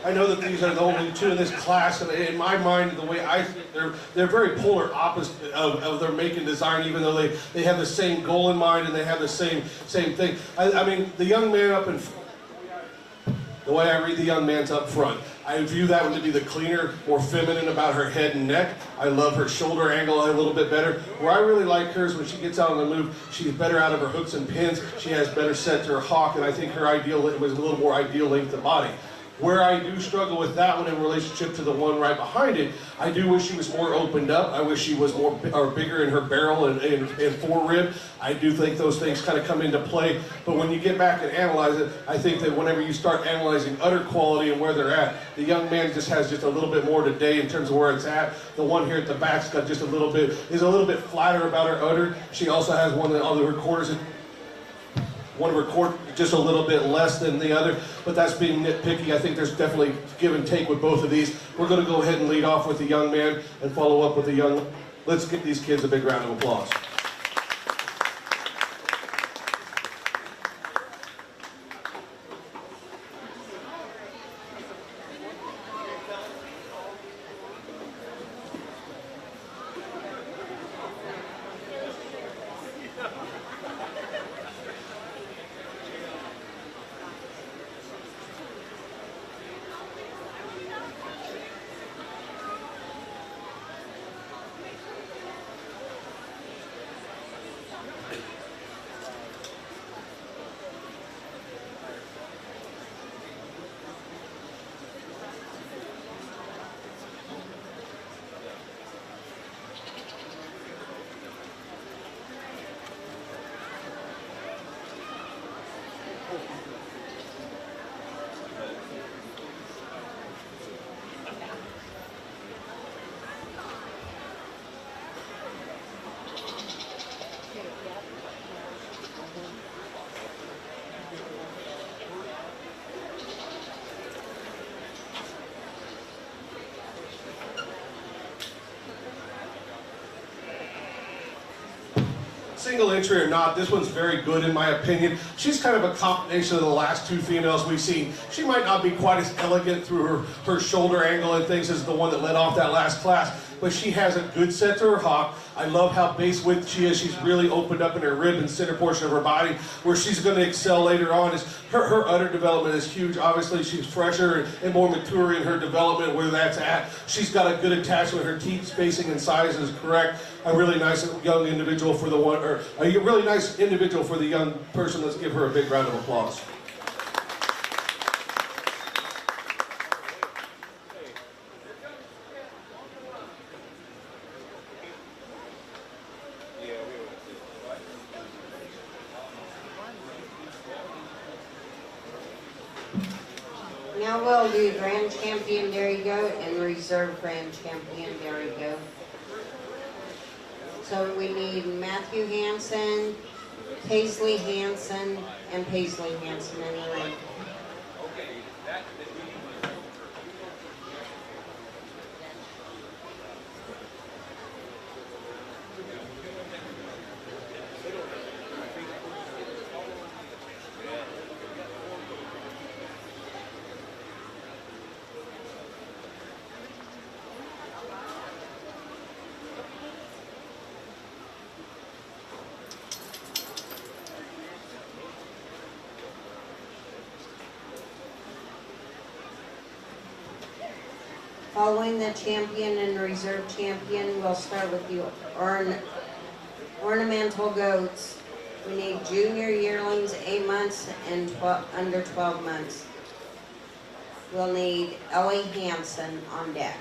Speaker 2: I know that these are the only two in this class, and in my mind, the way they're very polar opposite of their make and design, even though they have the same goal in mind and they have the same thing. I mean, the young man up in the way I read the young man's up front, I view that one to be the cleaner, more feminine about her head and neck. I love her shoulder angle a little bit better. Where I really like her is when she gets out on the move, she's better out of her hooks and pins. She has better set to her hock, and I think her ideal was a little more ideal length of body. Where I do struggle with that one in relationship to the one right behind it, I do wish she was more opened up. I wish she was more or bigger in her barrel and forerib. I do think those things kind of come into play. But when you get back and analyze it, I think that whenever you start analyzing udder quality and where they're at, the young man just has just a little bit more today in terms of where it's at. The one here at the back's got just a little bit flatter about her udder. She also has one of the other quarters. One record just a little bit less than the other, but that's being nitpicky. I think there's definitely give and take with both of these. We're going to go ahead and lead off with the young man and follow up with the young. Let's give these kids a big round of applause. single entry or not, this one's very good in my opinion. She's kind of a combination of the last two females we've seen. She might not be quite as elegant through her shoulder angle and things as the one that led off that last class, but she has a good set to her hop. I love how base width she is. She's really opened up in her rib and center portion of her body. Where she's going to excel later on is her udder development is huge. Obviously, she's fresher and more mature in her development where that's at. She's got a good attachment. Her teeth spacing and size is correct. A really nice young individual for the one, or a really nice individual for the young person. Let's give her a big round of applause.
Speaker 1: Now we'll do Grand Champion Dairy Goat and Reserve Grand Champion Dairy Goat. So we need Matthew Hansen, Paisley Hansen, and Paisley Hansen in the ring. Following the champion and reserve champion, we'll start with the ornamental goats. We need junior yearlings, 8 months and under 12 months. We'll need Ellie Hansen on deck.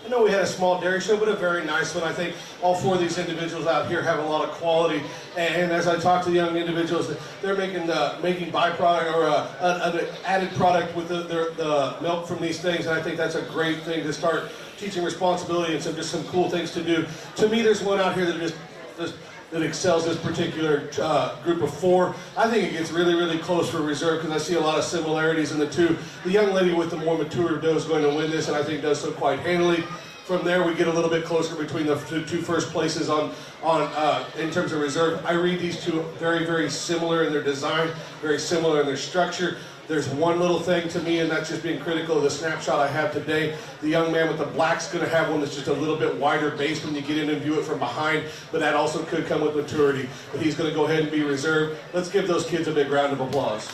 Speaker 2: I know we had a small dairy show, but a very nice one. I think all four of these individuals out here have a lot of quality. And as I talk to the young individuals, they're making byproduct or an added product with the milk from these things. And I think that's a great thing to start teaching responsibility and just some cool things to do. To me, there's one out here that that excels this particular group of four. I think it gets really, really close for reserve because I see a lot of similarities in the two. The young lady with the more mature doe is going to win this, and I think does so quite handily. From there, we get a little bit closer between the two first places in terms of reserve. I read these two very, very similar in their design, very similar in their structure. There's one little thing to me, and that's just being critical of the snapshot I have today. The young man with the black's going to have one that's just a little bit wider base when you get in and view it from behind, but that also could come with maturity. But he's going to go ahead and be reserved. Let's give those kids a big round of applause.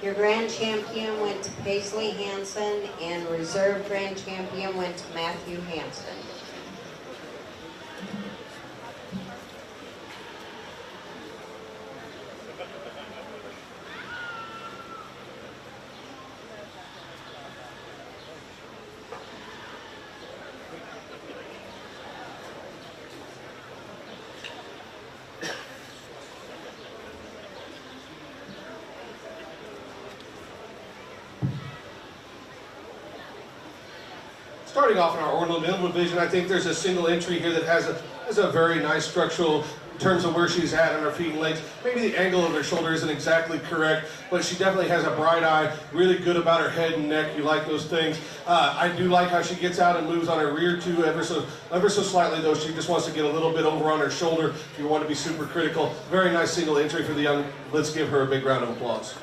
Speaker 1: Your grand champion went to Paisley Hansen, and reserve grand champion went to Matthew Hansen.
Speaker 2: starting off in our ornamental division, I think there's a single entry here that has a very nice structural in terms of where she's at on her feet and legs. Maybe the angle of her shoulder isn't exactly correct, but she definitely has a bright eye, really good about her head and neck. You like those things. I do like how she gets out and moves on her rear too, ever so slightly though. She just wants to get a little bit over on her shoulder if you want to be super critical. Very nice single entry for the young. Let's give her a big round of applause.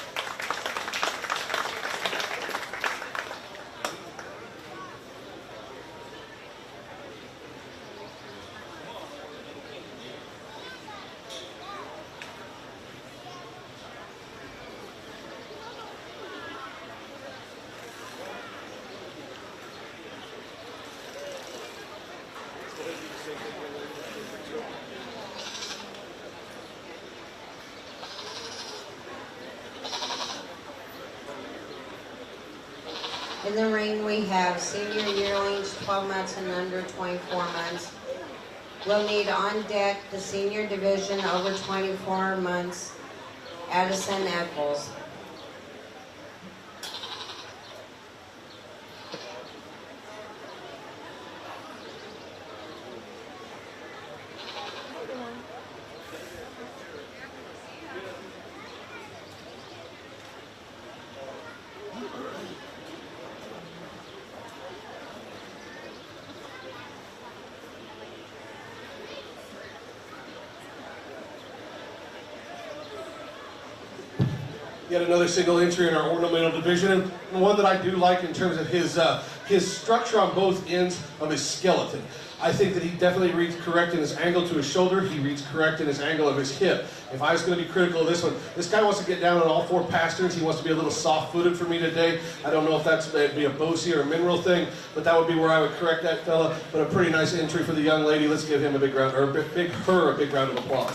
Speaker 1: In the ring, we have senior yearlings, 12 months and under, 24 months. We'll need on deck the senior division over 24 months, Addison Eccles.
Speaker 2: Yet another single entry in our ornamental division, and one that I do like in terms of his structure on both ends of his skeleton. I think that he definitely reads correct in his angle to his shoulder. He reads correct in his angle of his hip. If I was going to be critical of this one, this guy wants to get down on all four pasterns. He wants to be a little soft-footed for me today. I don't know if that's be a Bosey or a mineral thing, but that would be where I would correct that fella. But a pretty nice entry for the young lady. Let's give him a big round, or a big round of applause.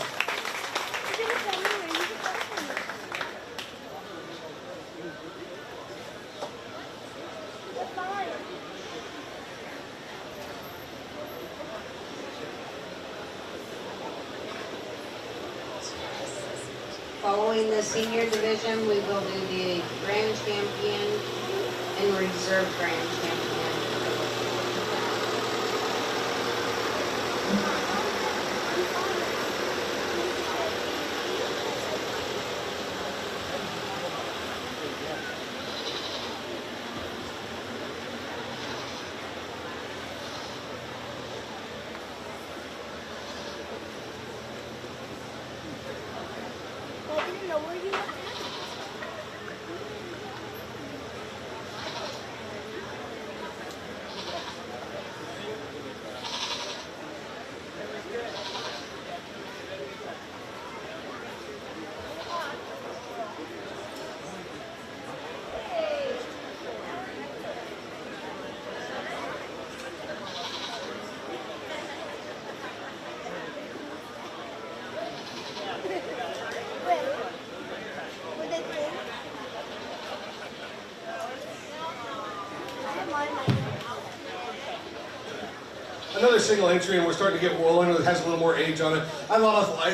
Speaker 1: Following the senior division, we will do the grand champion and reserve grand champion.
Speaker 2: Another single entry, and we're starting to get rolling. It has a little more age on it.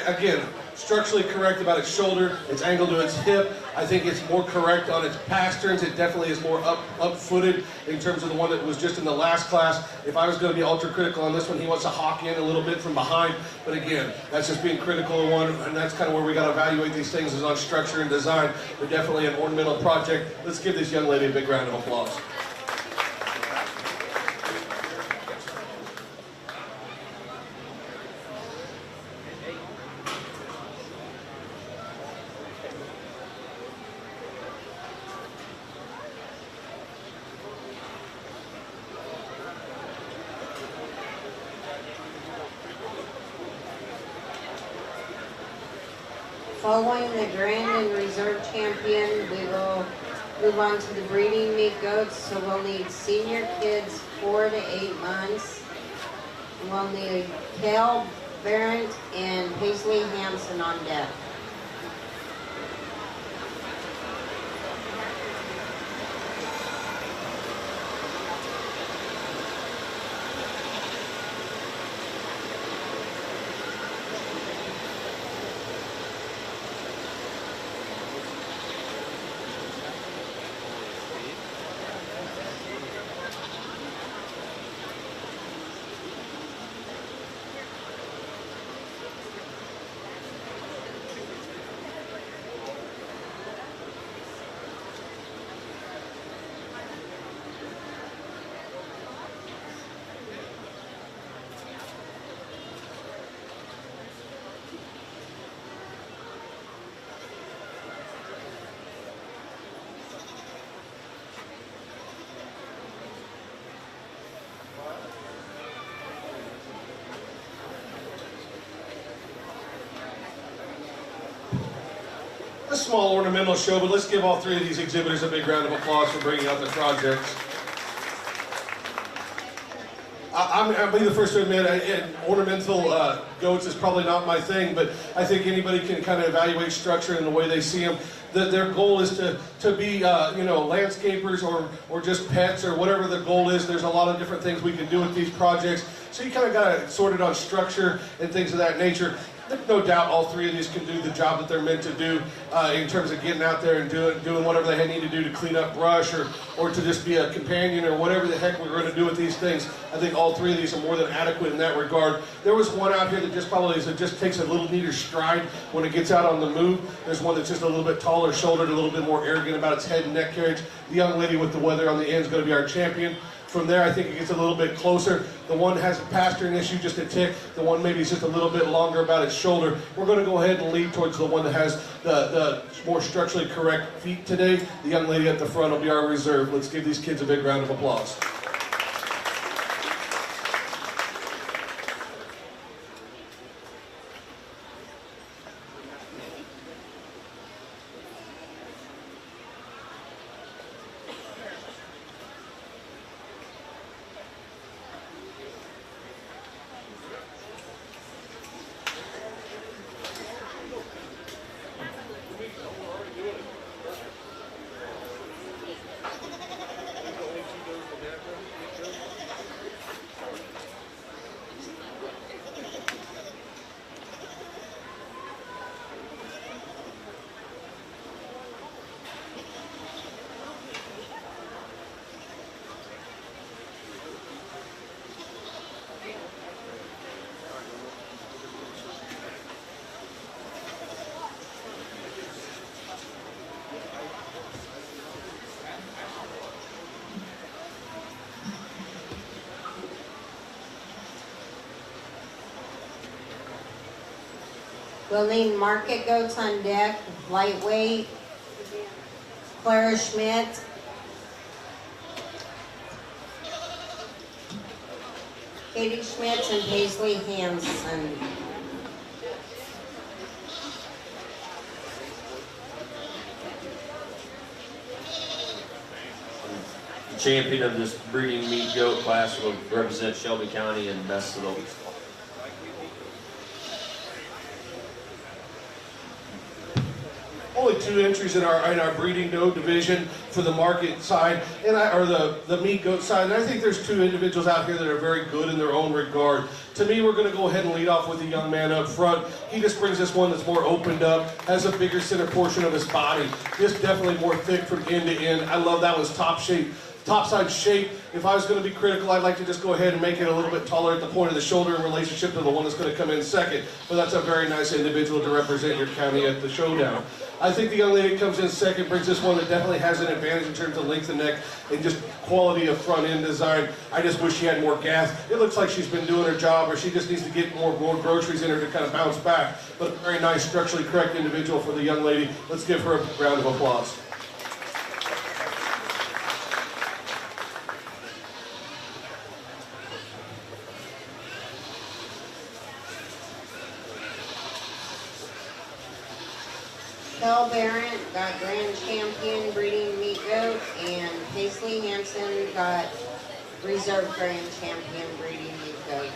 Speaker 2: Again, structurally correct about its shoulder, its angle to its hip. I think it's more correct on its pasterns. It definitely is more up-footed in terms of the one that was just in the last class. If I was going to be ultra critical on this one, he wants to hawk in a little bit from behind. But again, that's just being critical of one, and that's kind of where we got to evaluate these things, is on structure and design. But definitely an ornamental project. Let's give this young lady a big round of applause.
Speaker 1: Following the grand and reserve champion, we will move on to the breeding meat goats. So we'll need senior kids 4 to 8 months. We'll need Cal Barrett and Paisley Hansen on deck.
Speaker 2: a small ornamental show, but let's give all three of these exhibitors a big round of applause for bringing out the projects. I'll be the first to admit, ornamental goats is probably not my thing, but I think anybody can kind of evaluate structure in the way they see them. Their goal is to be, you know, landscapers or just pets or whatever the goal is. There's a lot of different things we can do with these projects. So you kind of got to sort it on structure and things of that nature. No doubt all three of these can do the job that they're meant to do in terms of getting out there and doing whatever they need to do to clean up brush or to just be a companion or whatever the heck we're going to do with these things. I think all three of these are more than adequate in that regard. There was one out here that just takes a little neater stride when it gets out on the move. There's one that's just a little bit taller shouldered, a little bit more arrogant about its head and neck carriage. The young lady with the weather on the end is going to be our champion. From there, I think it gets a little bit closer. The one has a pasturing issue, just a tick. The one maybe is just a little bit longer about its shoulder. We're going to go ahead and lead towards the one that has the more structurally correct feet today. The young lady at the front will be our reserve. Let's give these kids a big round of applause.
Speaker 1: We'll need market goats on deck, lightweight, Clara Schmidt, Katie Schmitz, and Paisley Hansen.
Speaker 3: The champion of this breeding meat goat class will represent Shelby County and best of those.
Speaker 2: Only 2 entries in our breeding goat division for the market side, or the meat goat side. And I think there's 2 individuals out here that are very good in their own regard. To me, we're going to go ahead and lead off with the young man up front. He just brings us one that's more opened up, has a bigger center portion of his body, just definitely more thick from end to end. I love that one's topside shape. If I was going to be critical, I'd like to just go ahead and make it a little bit taller at the point of the shoulder in relationship to the one that's going to come in second. But that's a very nice individual to represent your county at the showdown. I think the young lady that comes in second brings this one that definitely has an advantage in terms of length of neck and just quality of front end design. I just wish she had more gas. It looks like she's been doing her job, or she just needs to get more groceries in her to kind of bounce back. But a very nice, structurally correct individual for the young lady. Let's give her a round of applause.
Speaker 1: Kel Barrett got Grand Champion Breeding Meat Goat, and Paisley Hansen got Reserve Grand Champion Breeding Meat Goat.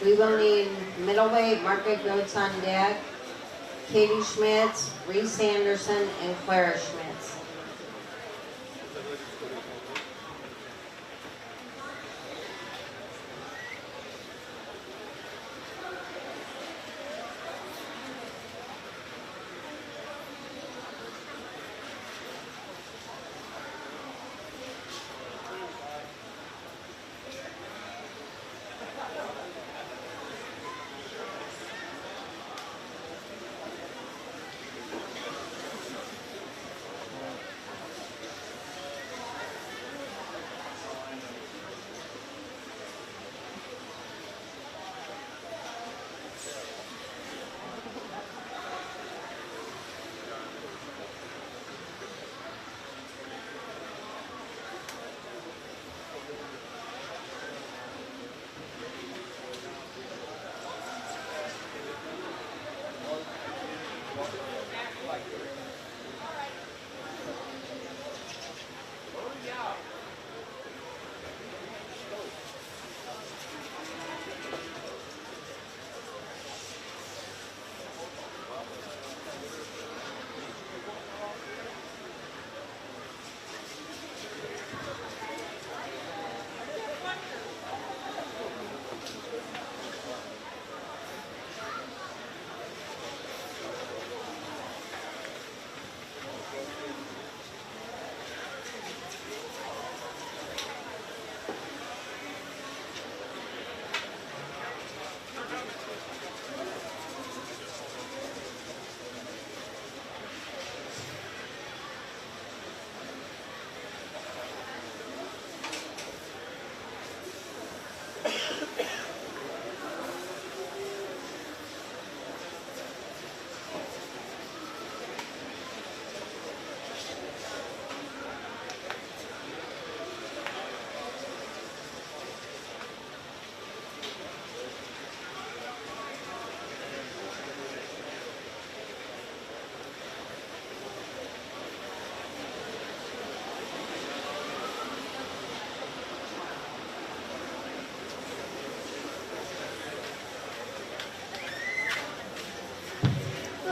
Speaker 1: We will need middleweight market goats on deck, Katie Schmitz, Reese Anderson, and Clara Schmitz.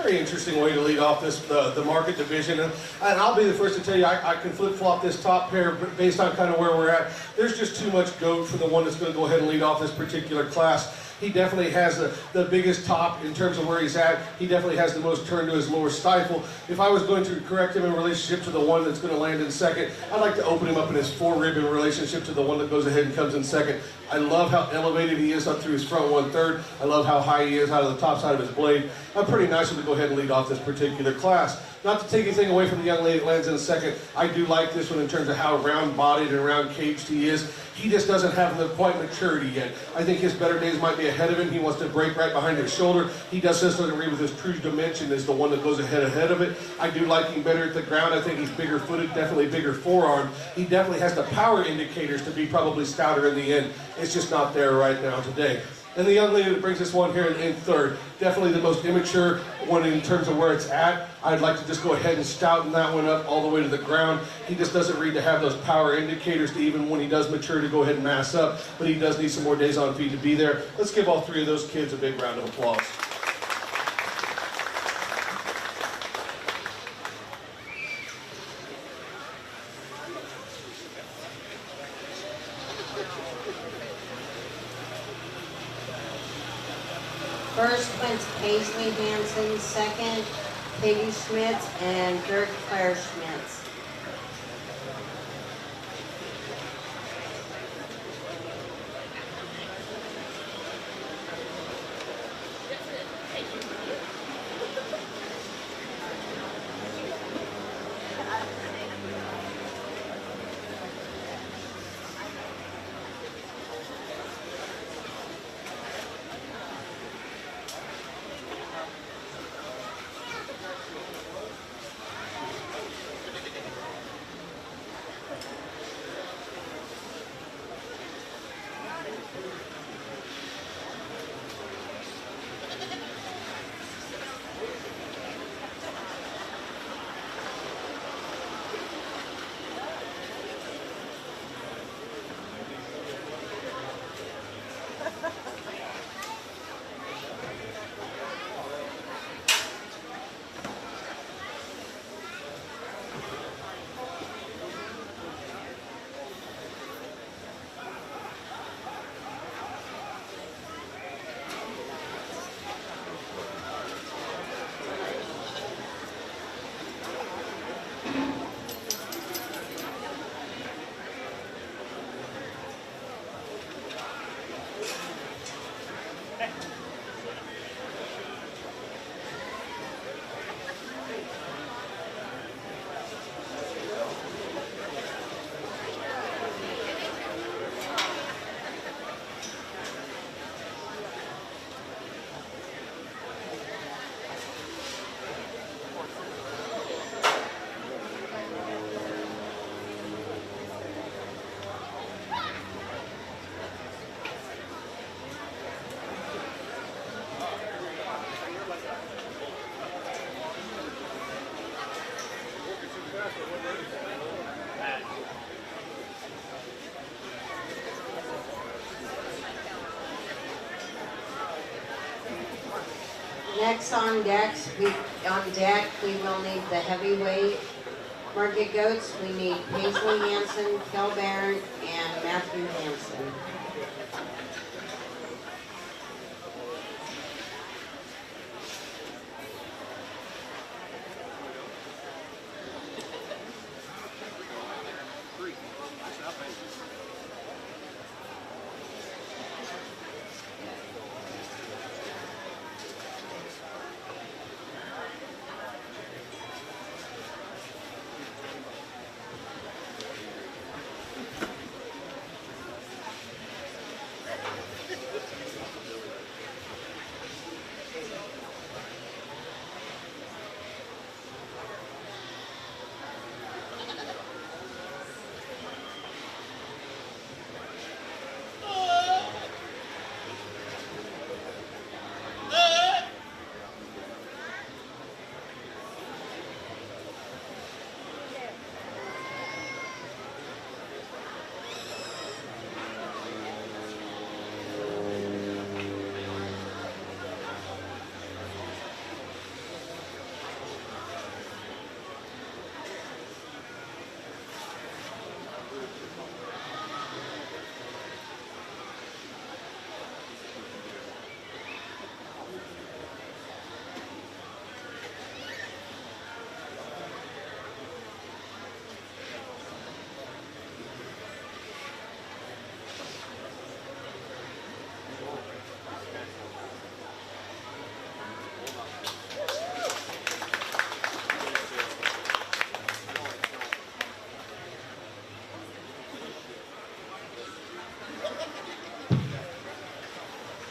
Speaker 2: Very interesting way to lead off this the market division, and I'll be the first to tell you I can flip-flop this top pair based on kind of where we're at. There's just too much goat for the one that's going to go ahead and lead off this particular class. He definitely has the biggest top in terms of where he's at. He definitely has the most turn to his lower stifle. If I was going to correct him in relationship to the one that's going to land in second, I'd like to open him up in his fore-rib in relationship to the one that goes ahead and comes in second. I love how elevated he is up through his front 1/3. I love how high he is out of the top side of his blade. A pretty nice one to go ahead and lead off this particular class. Not to take anything away from the young lady that lands in second, I do like this one in terms of how round-bodied and round-caged he is. He just doesn't have the quite maturity yet. I think his better days might be ahead of him. He wants to break right behind his shoulder. He does this agree with his true dimension is the one that goes ahead of it. I do like him better at the ground. I think he's bigger footed, definitely bigger forearm. He definitely has the power indicators to be probably stouter in the end. It's just not there right now today. And the young lady that brings this one here in third, definitely the most immature one in terms of where it's at. I'd like to just go ahead and stouten that one up all the way to the ground. He just doesn't read to have those power indicators to even when he does mature to go ahead and mass up, but he does need some more days on feed to be there. Let's give all three of those kids a big round of applause.
Speaker 1: First, Quince Paisley Hansen. Second, Katie Schmitz and third, Claire Schmitz. Next on deck, we will need the heavyweight market goats. We need Paisley Hansen, Kel Barron, and Matthew Hansen.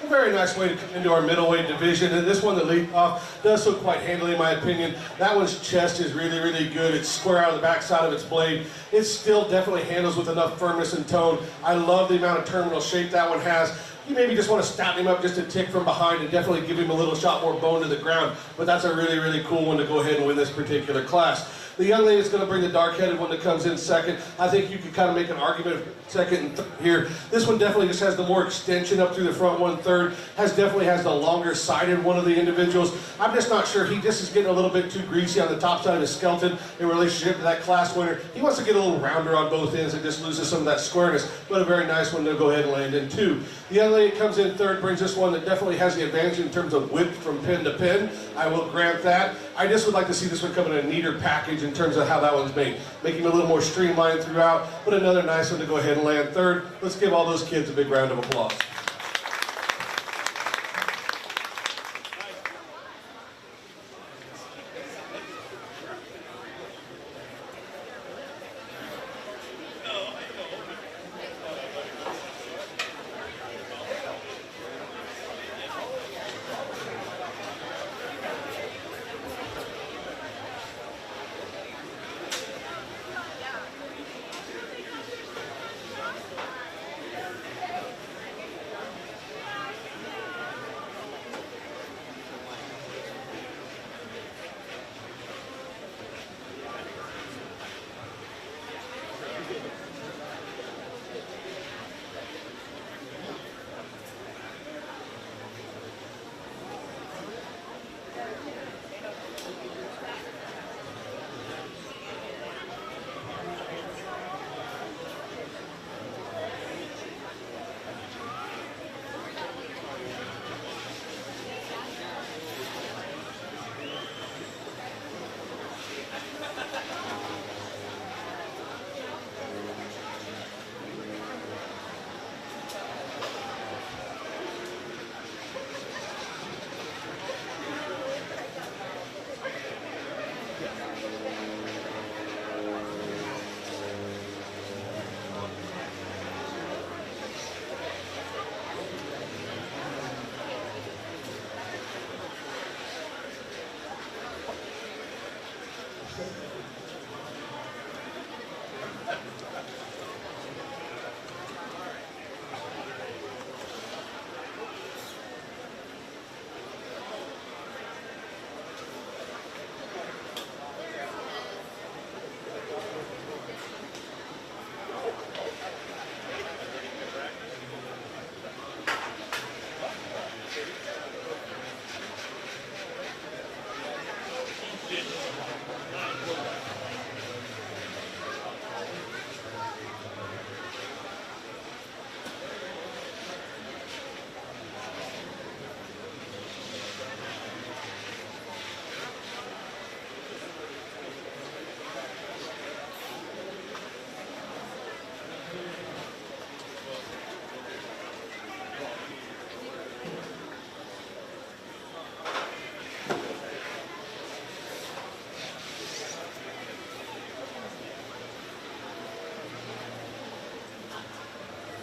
Speaker 2: A very nice way to come into our middleweight division, and this one that leads off does so quite handily in my opinion. That one's chest is really, really good. It's square out of the backside of its blade. It still definitely handles with enough firmness and tone. I love the amount of terminal shape that one has. You maybe just want to stab him up just a tick from behind and definitely give him a little shot more bone to the ground, but that's a really, really cool one to go ahead and win this particular class. The young lady is going to bring the dark-headed one that comes in second. I think you could kind of make an argument of second and third here. This one definitely just has the more extension up through the front 1/3. Definitely has the longer-sided one of the individuals. I'm just not sure. He just is getting a little bit too greasy on the top side of his skeleton in relationship to that class winner. He wants to get a little rounder on both ends and just loses some of that squareness, but a very nice one to go ahead and land in too. The young lady that comes in third brings this one that definitely has the advantage in terms of width from pin to pin. I will grant that. I just would like to see this one come in a neater package in terms of how that one's made. Making it a little more streamlined throughout, but another nice one to go ahead and land third. Let's give all those kids a big round of applause.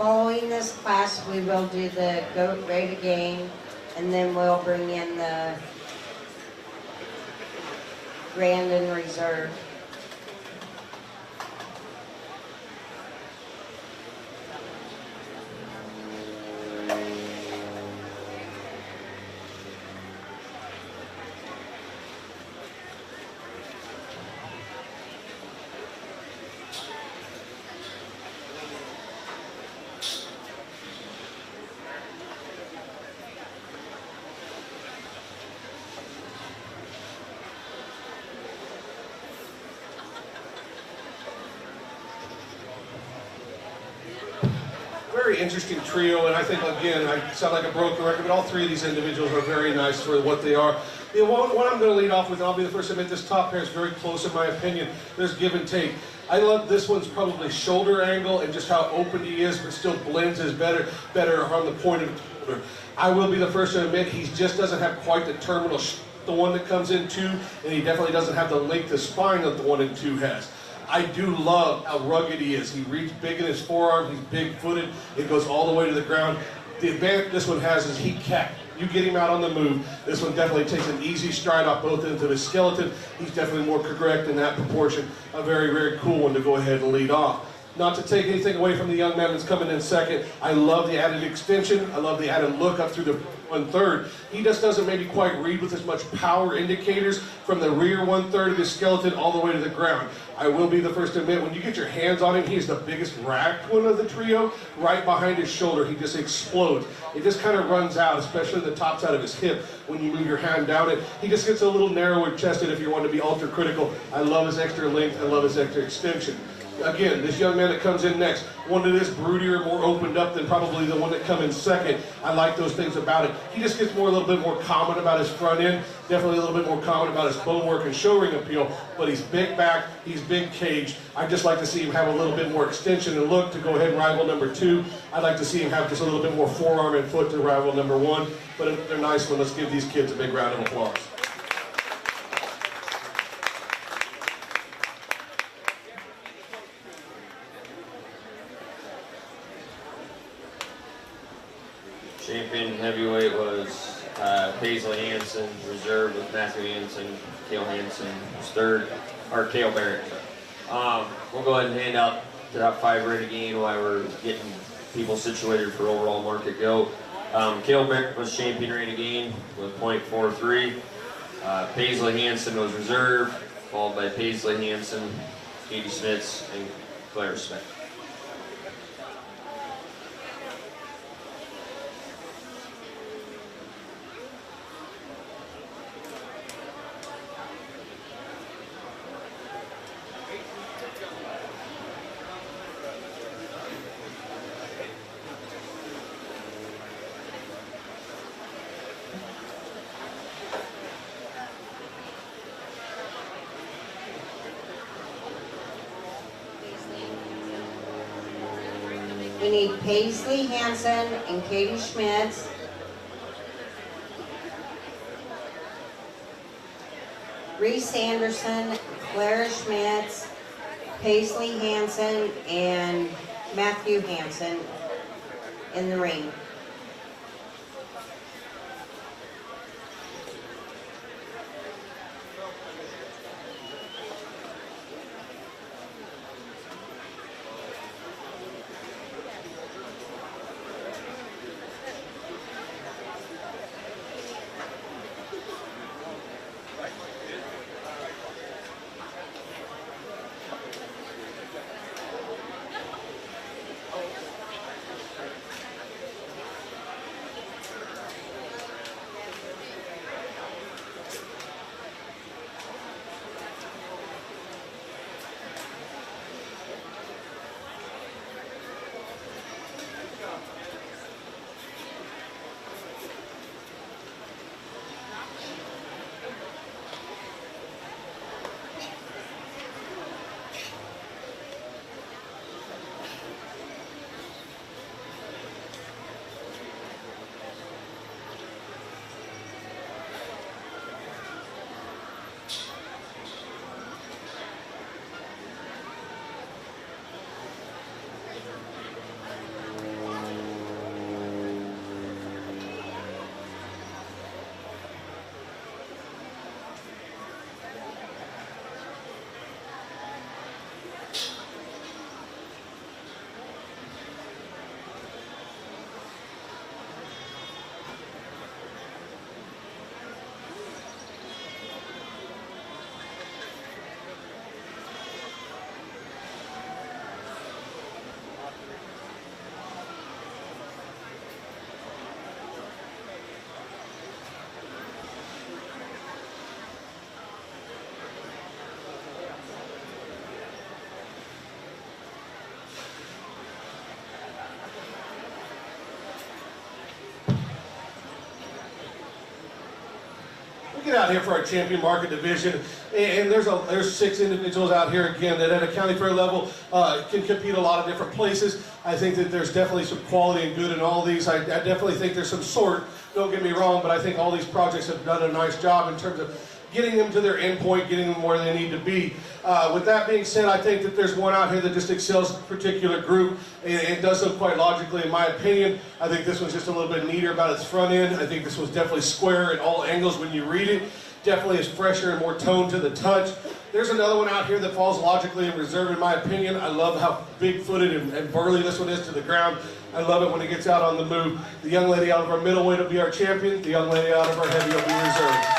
Speaker 1: Following this class, we will do the goat rate again, and then we'll bring in the Grand and Reserve.
Speaker 2: Very interesting trio, and I think, again, I sound like a broken record, but all three of these individuals are very nice for what they are. The one I'm going to lead off with, and I'll be the first to admit, this top pair is very close in my opinion. There's give and take. I love this one's probably shoulder angle and just how open he is, but still blends his better on the point of the shoulder. I will be the first to admit he just doesn't have quite the terminal, the one that comes in 2, and he definitely doesn't have the length of spine that the one in 2 has. I do love how rugged he is. He reaches big in his forearm, he's big-footed, it goes all the way to the ground. The advantage this one has is he can't. You get him out on the move, this one definitely takes an easy stride off both ends of his skeleton. He's definitely more correct in that proportion. A very, very cool one to go ahead and lead off. Not to take anything away from the young man that's coming in second, I love the added extension, I love the added look up through the 1/3. He just doesn't maybe quite read with as much power indicators from the rear 1/3 of his skeleton all the way to the ground. I will be the first to admit, when you get your hands on him, he's the biggest racked one of the trio. Right behind his shoulder, he just explodes. It just kind of runs out, especially the top side of his hip when you move your hand down it. He just gets a little narrower chested if you want to be ultra critical. I love his extra length, I love his extra extension. Again, this young man that comes in next, one that is broodier, more opened up than probably the one that come in second. I like those things about it. He just gets a little bit more common about his front end, definitely a little bit more common about his bone work and show ring appeal, but he's big back, he's big cage. I'd just like to see him have a little bit more extension and look to go ahead and rival number 2. I'd like to see him have just a little bit more forearm and foot to rival number 1, but if they're nice one, let's give these kids a big round of applause.
Speaker 3: Champion heavyweight was Paisley Hansen, reserve with Matthew Hansen, Cale Hansen was third, or Cale Barrett. We'll go ahead and hand out the top 5 rate again while we're getting people situated for overall market go. Cale Barrett was champion rate again with .43. Paisley Hansen was reserve, followed by Paisley Hansen, Katie Smits, and Claire Smith.
Speaker 1: We need Paisley Hansen and Katie Schmitz. Reese Anderson, Clara Schmitz, Paisley Hansen, and Matthew Hansen in the ring.
Speaker 2: get out here for our champion market division, and there's 6 individuals out here again that at a county fair level can compete a lot of different places. I think that there's definitely some quality and good in all these. I definitely think there's some sort, don't get me wrong, but I think all these projects have done a nice job in terms of getting them to their end point, getting them where they need to be. With that being said, I think that there's one out here that just excels in a particular group and does so quite logically, in my opinion. I think this one's just a little bit neater about its front end. I think this one's definitely square at all angles when you read it. Definitely is fresher and more toned to the touch. There's another one out here that falls logically in reserve, in my opinion. I love how big-footed and burly this one is to the ground. I love it when it gets out on the move. The young lady out of our middleweight will be our champion. The young lady out of our heavy will be reserved.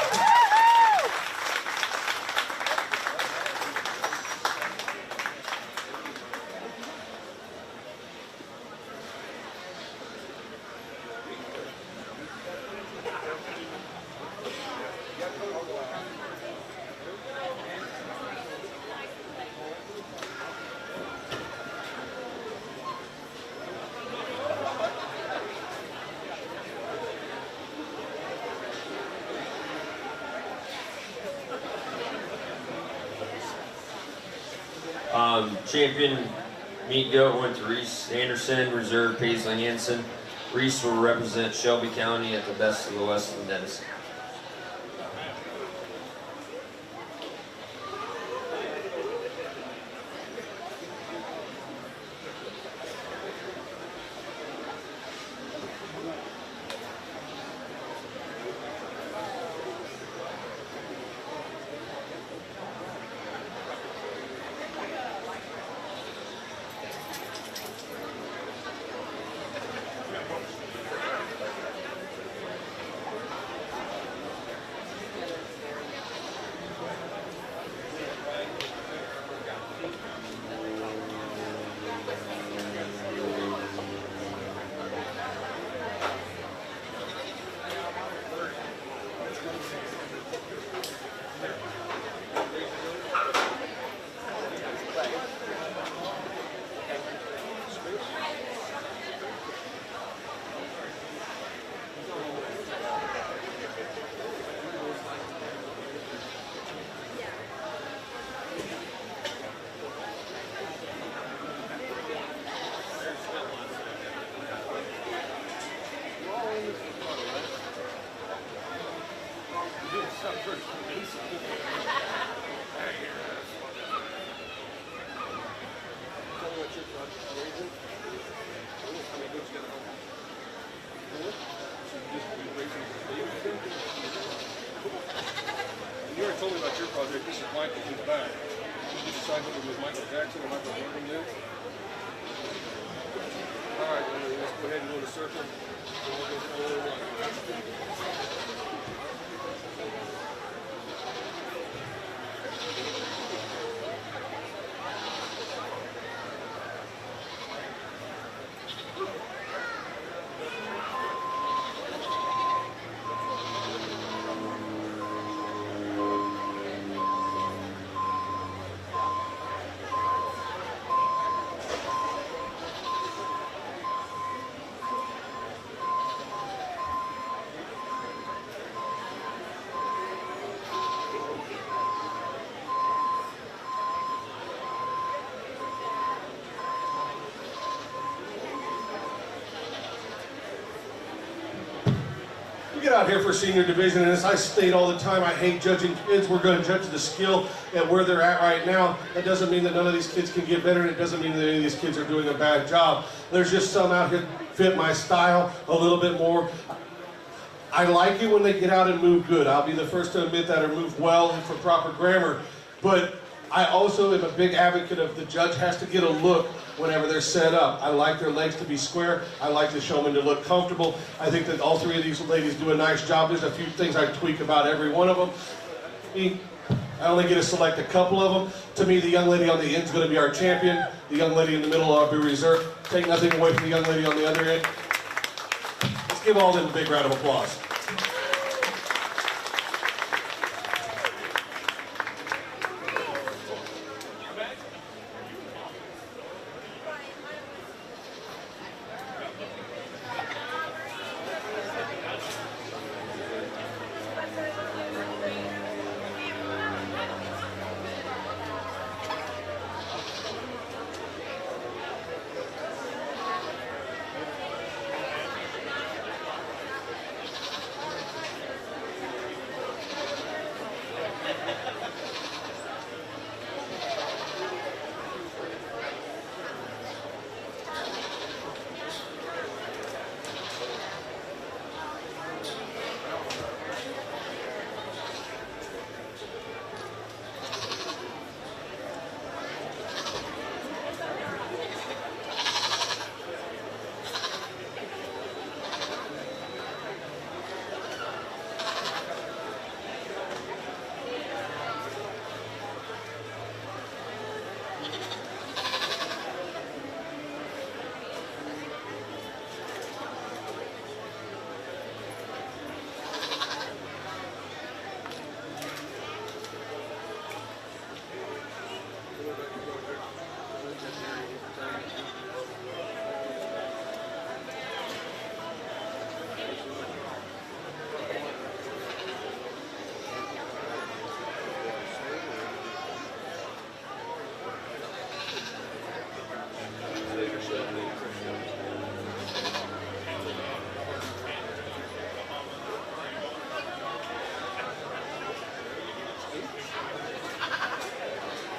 Speaker 3: Champion meat goat went to Reese Anderson, reserve Paisley Hansen. Reese will represent Shelby County at the Best of the West in Denison.
Speaker 5: You already told me about your project. This is Michael in the back. Did you decide whether it was Michael Jackson or Michael Jordan then? All right, let's go ahead and go to circle. We'll go forward.
Speaker 2: Get out here for senior division, and as I state all the time, I hate judging kids. We're going to judge the skill at where they're at right now. That doesn't mean that none of these kids can get better, and it doesn't mean that any of these kids are doing a bad job. There's just some out here that fit my style a little bit more. I like it when they get out and move good. I'll be the first to admit that, or move well and for proper grammar. But I also am a big advocate of the judge has to get a look whenever they're set up. I like their legs to be square. I like the showman to look comfortable. I think that all three of these ladies do a nice job. There's a few things I tweak about every one of them. I only get to select a couple of them. To me, the young lady on the end is going to be our champion. The young lady in the middle will be reserved. Take nothing away from the young lady on the other end. Let's give all of them a big round of applause.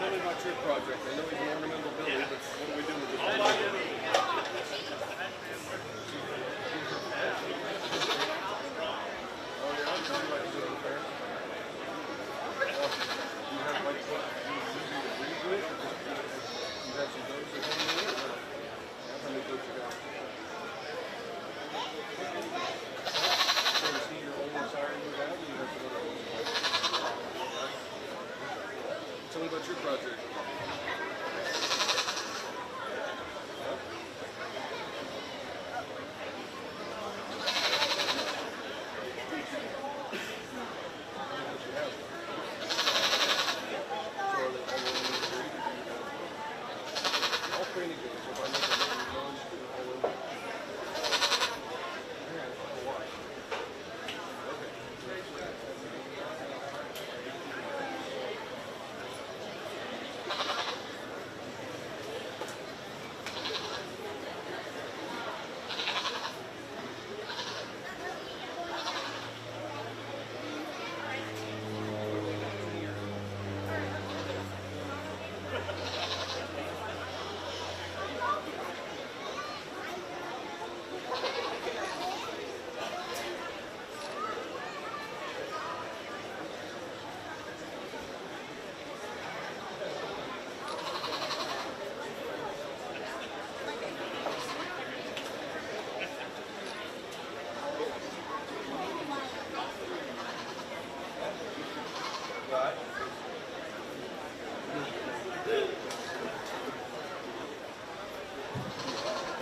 Speaker 5: Tell me about your project. I know he's an ornamental building, but what are we doing with this? Oh yeah, I'm talking about you over there. You have like what you agree with? You have some goats that come in it? How many goats you got? So is he your only sire you have, or you have some other ones? Tell me about your project.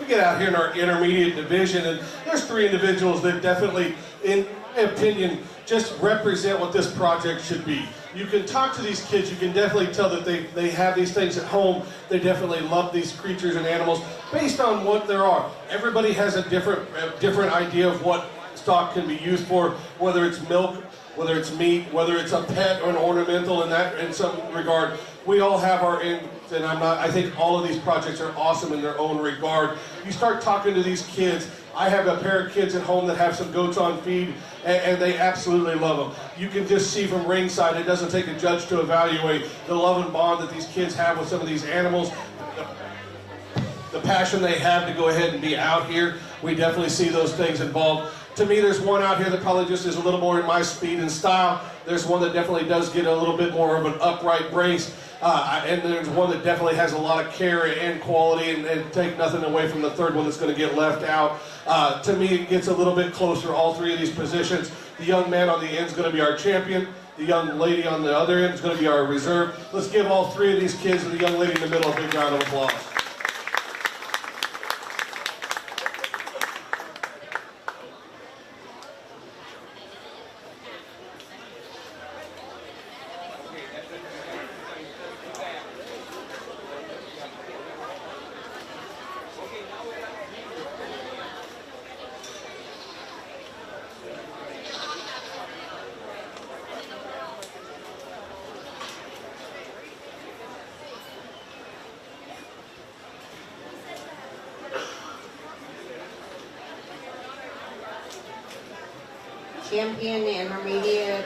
Speaker 2: We get out here in our intermediate division, and there's 3 individuals that definitely, in my opinion, just represent what this project should be. You can talk to these kids, you can definitely tell that they have these things at home. They definitely love these creatures and animals based on what there are. Everybody has a different idea of what stock can be used for, whether it's milk, whether it's meat, whether it's a pet or an ornamental in some regard. We all have our and I think all of these projects are awesome in their own regard. You start talking to these kids. I have a pair of kids at home that have some goats on feed, and they absolutely love them. You can just see from ringside, it doesn't take a judge to evaluate the love and bond that these kids have with some of these animals. The passion they have to go ahead and be out here, we definitely see those things involved. To me, there's one out here that probably just is a little more in my speed and style. There's one that definitely does get a little bit more of an upright brace. And there's one that definitely has a lot of care and quality, and take nothing away from the third one that's going to get left out. To me, it gets a little bit closer, all 3 of these positions. The young man on the end is going to be our champion. The young lady on the other end is going to be our reserve. Let's give all 3 of these kids and the young lady in the middle a big round of applause.
Speaker 1: Champion intermediate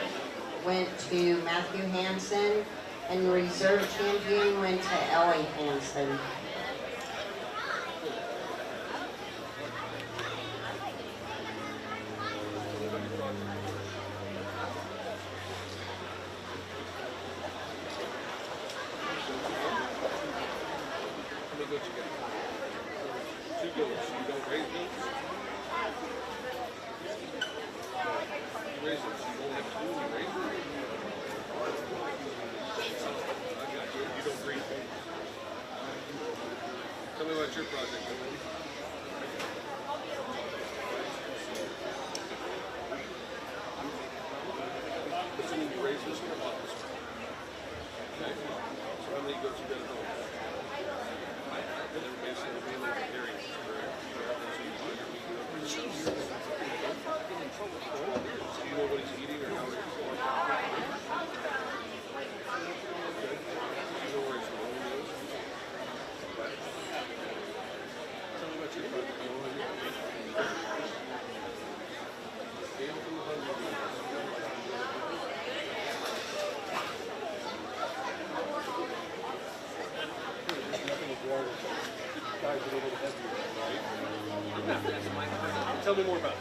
Speaker 1: went to Matthew Hansen, and reserve champion went to Ellie Hansen.
Speaker 5: How many goats you got? 2 goats. You don't raise goats? You raise them, so you only have 2 when you raise them? I got you. You don't breed goats. Tell me about your project, Billy. Assuming you raise this one or bought this one? Okay. So how many goats you got at home? a little heavier, right? Tell me more about it.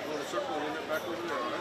Speaker 5: Want to circle and end it back over there, all right?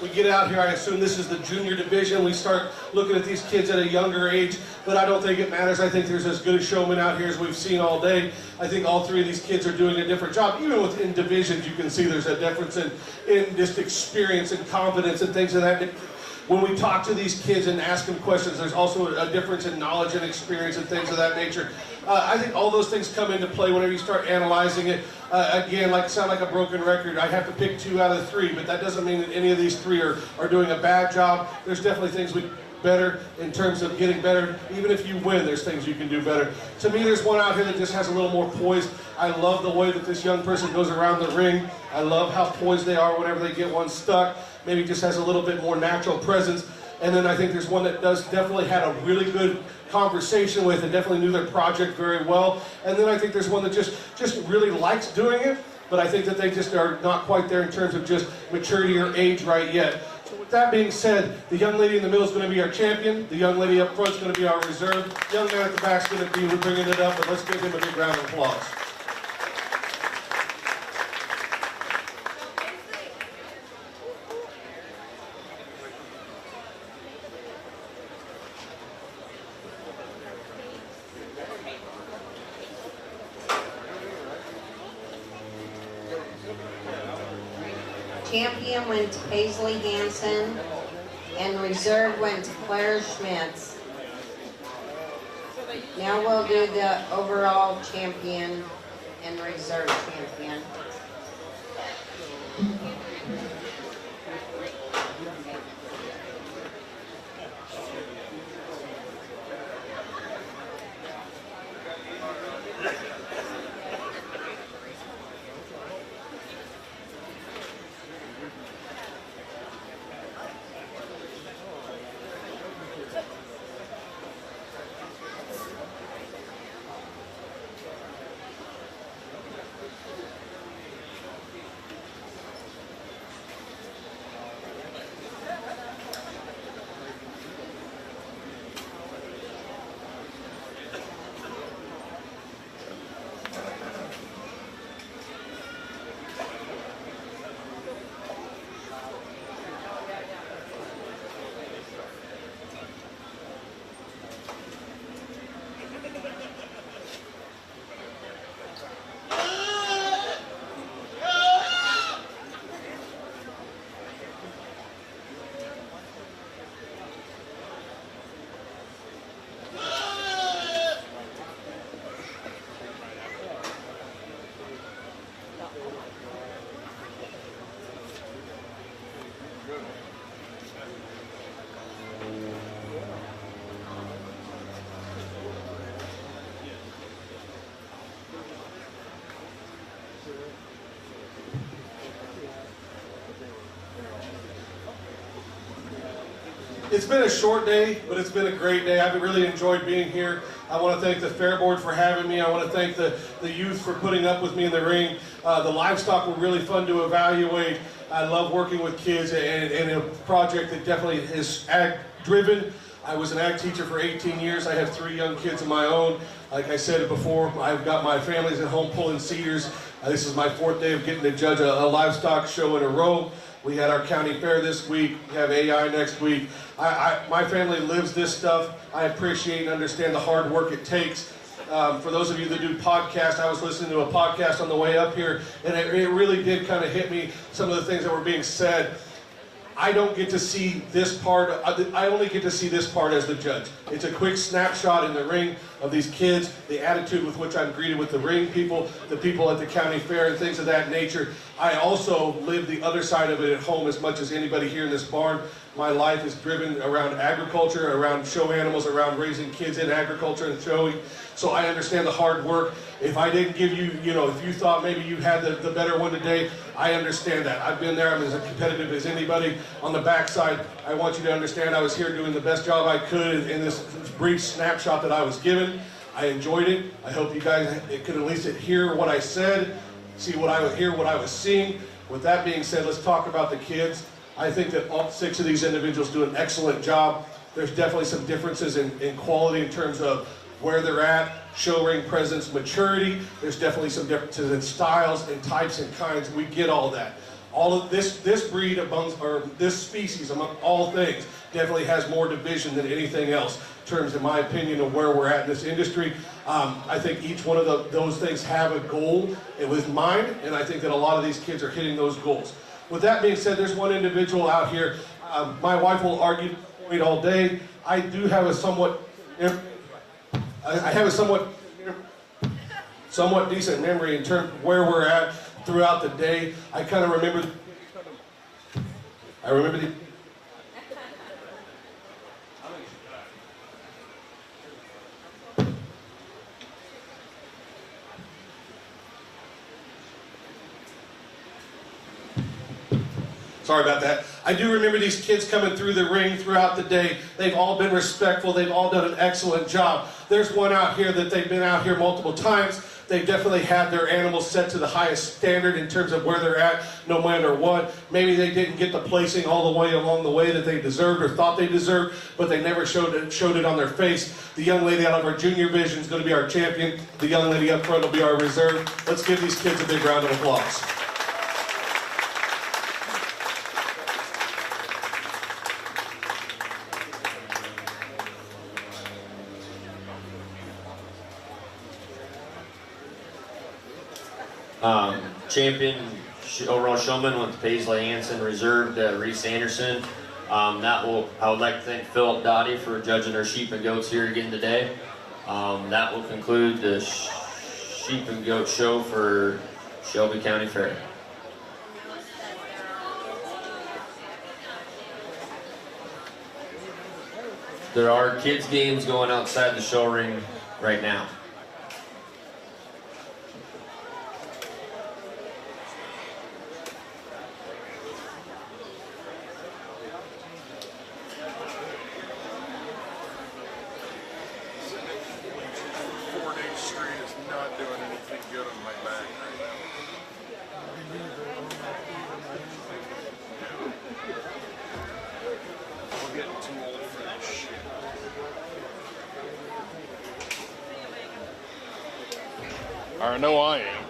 Speaker 2: We get out here, I assume this is the junior division. We start looking at these kids at a younger age, but I don't think it matters. I think there's as good a showman out here as we've seen all day. I think all three of these kids are doing a different job. Even within divisions, you can see there's a difference in just experience and confidence and things of that. When we talk to these kids and ask them questions, there's also a difference in knowledge and experience and things of that nature. I think all those things come into play whenever you start analyzing it. Again, sound like a broken record, I have to pick 2 out of 3, but that doesn't mean that any of these 3 are doing a bad job. There's definitely things we better in terms of getting better. Even if you win, there's things you can do better. To me, there's one out here that just has a little more poise. I love the way that this young person goes around the ring. I love how poised they are whenever they get one stuck. Maybe just has a little bit more natural presence. And then I think there's one that does definitely had a really good conversation with and definitely knew their project very well. And then I think there's one that just really likes doing it, but I think that they just are not quite there in terms of just maturity or age right yet. So with that being said, the young lady in the middle is going to be our champion. The young lady up front is going to be our reserve. The young man at the back is going to be bringing it up, but let's give him a big round of applause.
Speaker 1: Champion went to Paisley Hansen, and reserve went to Claire Schmitz. Now we'll do the overall champion and reserve champion.
Speaker 2: It's been a short day, but it's been a great day. I've really enjoyed being here. I want to thank the Fair Board for having me. I want to thank the youth for putting up with me in the ring. The livestock were really fun to evaluate. I love working with kids and a project that definitely is ag-driven. I was an ag teacher for 18 years. I have 3 young kids of my own. Like I said before, I've got my families at home pulling cedars. This is my 4th day of getting to judge a livestock show in a row. We had our county fair this week. We have AI next week. My family lives this stuff. I appreciate and understand the hard work it takes. For those of you that do podcasts, I was listening to a podcast on the way up here, and it really did kind of hit me, some of the things that were being said. I don't get to see this part, I only get to see this part as the judge. It's a quick snapshot in the ring of these kids, the attitude with which I'm greeted with the ring people, the people at the county fair and things of that nature. I also live the other side of it at home as much as anybody here in this barn. My life is driven around agriculture, around show animals, around raising kids in agriculture and showing. So I understand the hard work. If I didn't give you, if you thought maybe you had the better one today, I understand that. I've been there. I'm as competitive as anybody. On the backside, I want you to understand I was here doing the best job I could in this brief snapshot that I was given. I enjoyed it. I hope you guys could at least hear what I said, see what I would hear, what I was seeing. With that being said, let's talk about the kids. I think that all 6 of these individuals do an excellent job. There's definitely some differences in quality in terms of where they're at, show ring presence, maturity. There's definitely some differences in styles and types and kinds. We get all that. All of this breed or this species among all things definitely has more division than anything else in terms, in my opinion, of where we're at in this industry. I think each one of those things have a goal with mind, and I think that a lot of these kids are hitting those goals. With that being said, there's one individual out here. My wife will argue all day. I do have a somewhat decent memory in terms of where we're at throughout the day. I kind of remember. Sorry about that. I do remember these kids coming through the ring throughout the day. They've all been respectful. They've all done an excellent job. There's one out here that they've been out here multiple times. They've definitely had their animals set to the highest standard in terms of where they're at, no matter what. Maybe they didn't get the placing all the way along the way that they deserved or thought they deserved, but they never showed it on their face. The young lady out of our junior division is going to be our champion. The young lady up front will be our reserve. Let's give these kids a big round of applause.
Speaker 3: Champion overall showman went to Paisley Hansen, reserved Reese Anderson. I would like to thank Philip Dottie for judging our sheep and goats here again today. That will conclude the sheep and goat show for Shelby County Fair. There are kids games going outside the show ring right now.
Speaker 5: I know I am.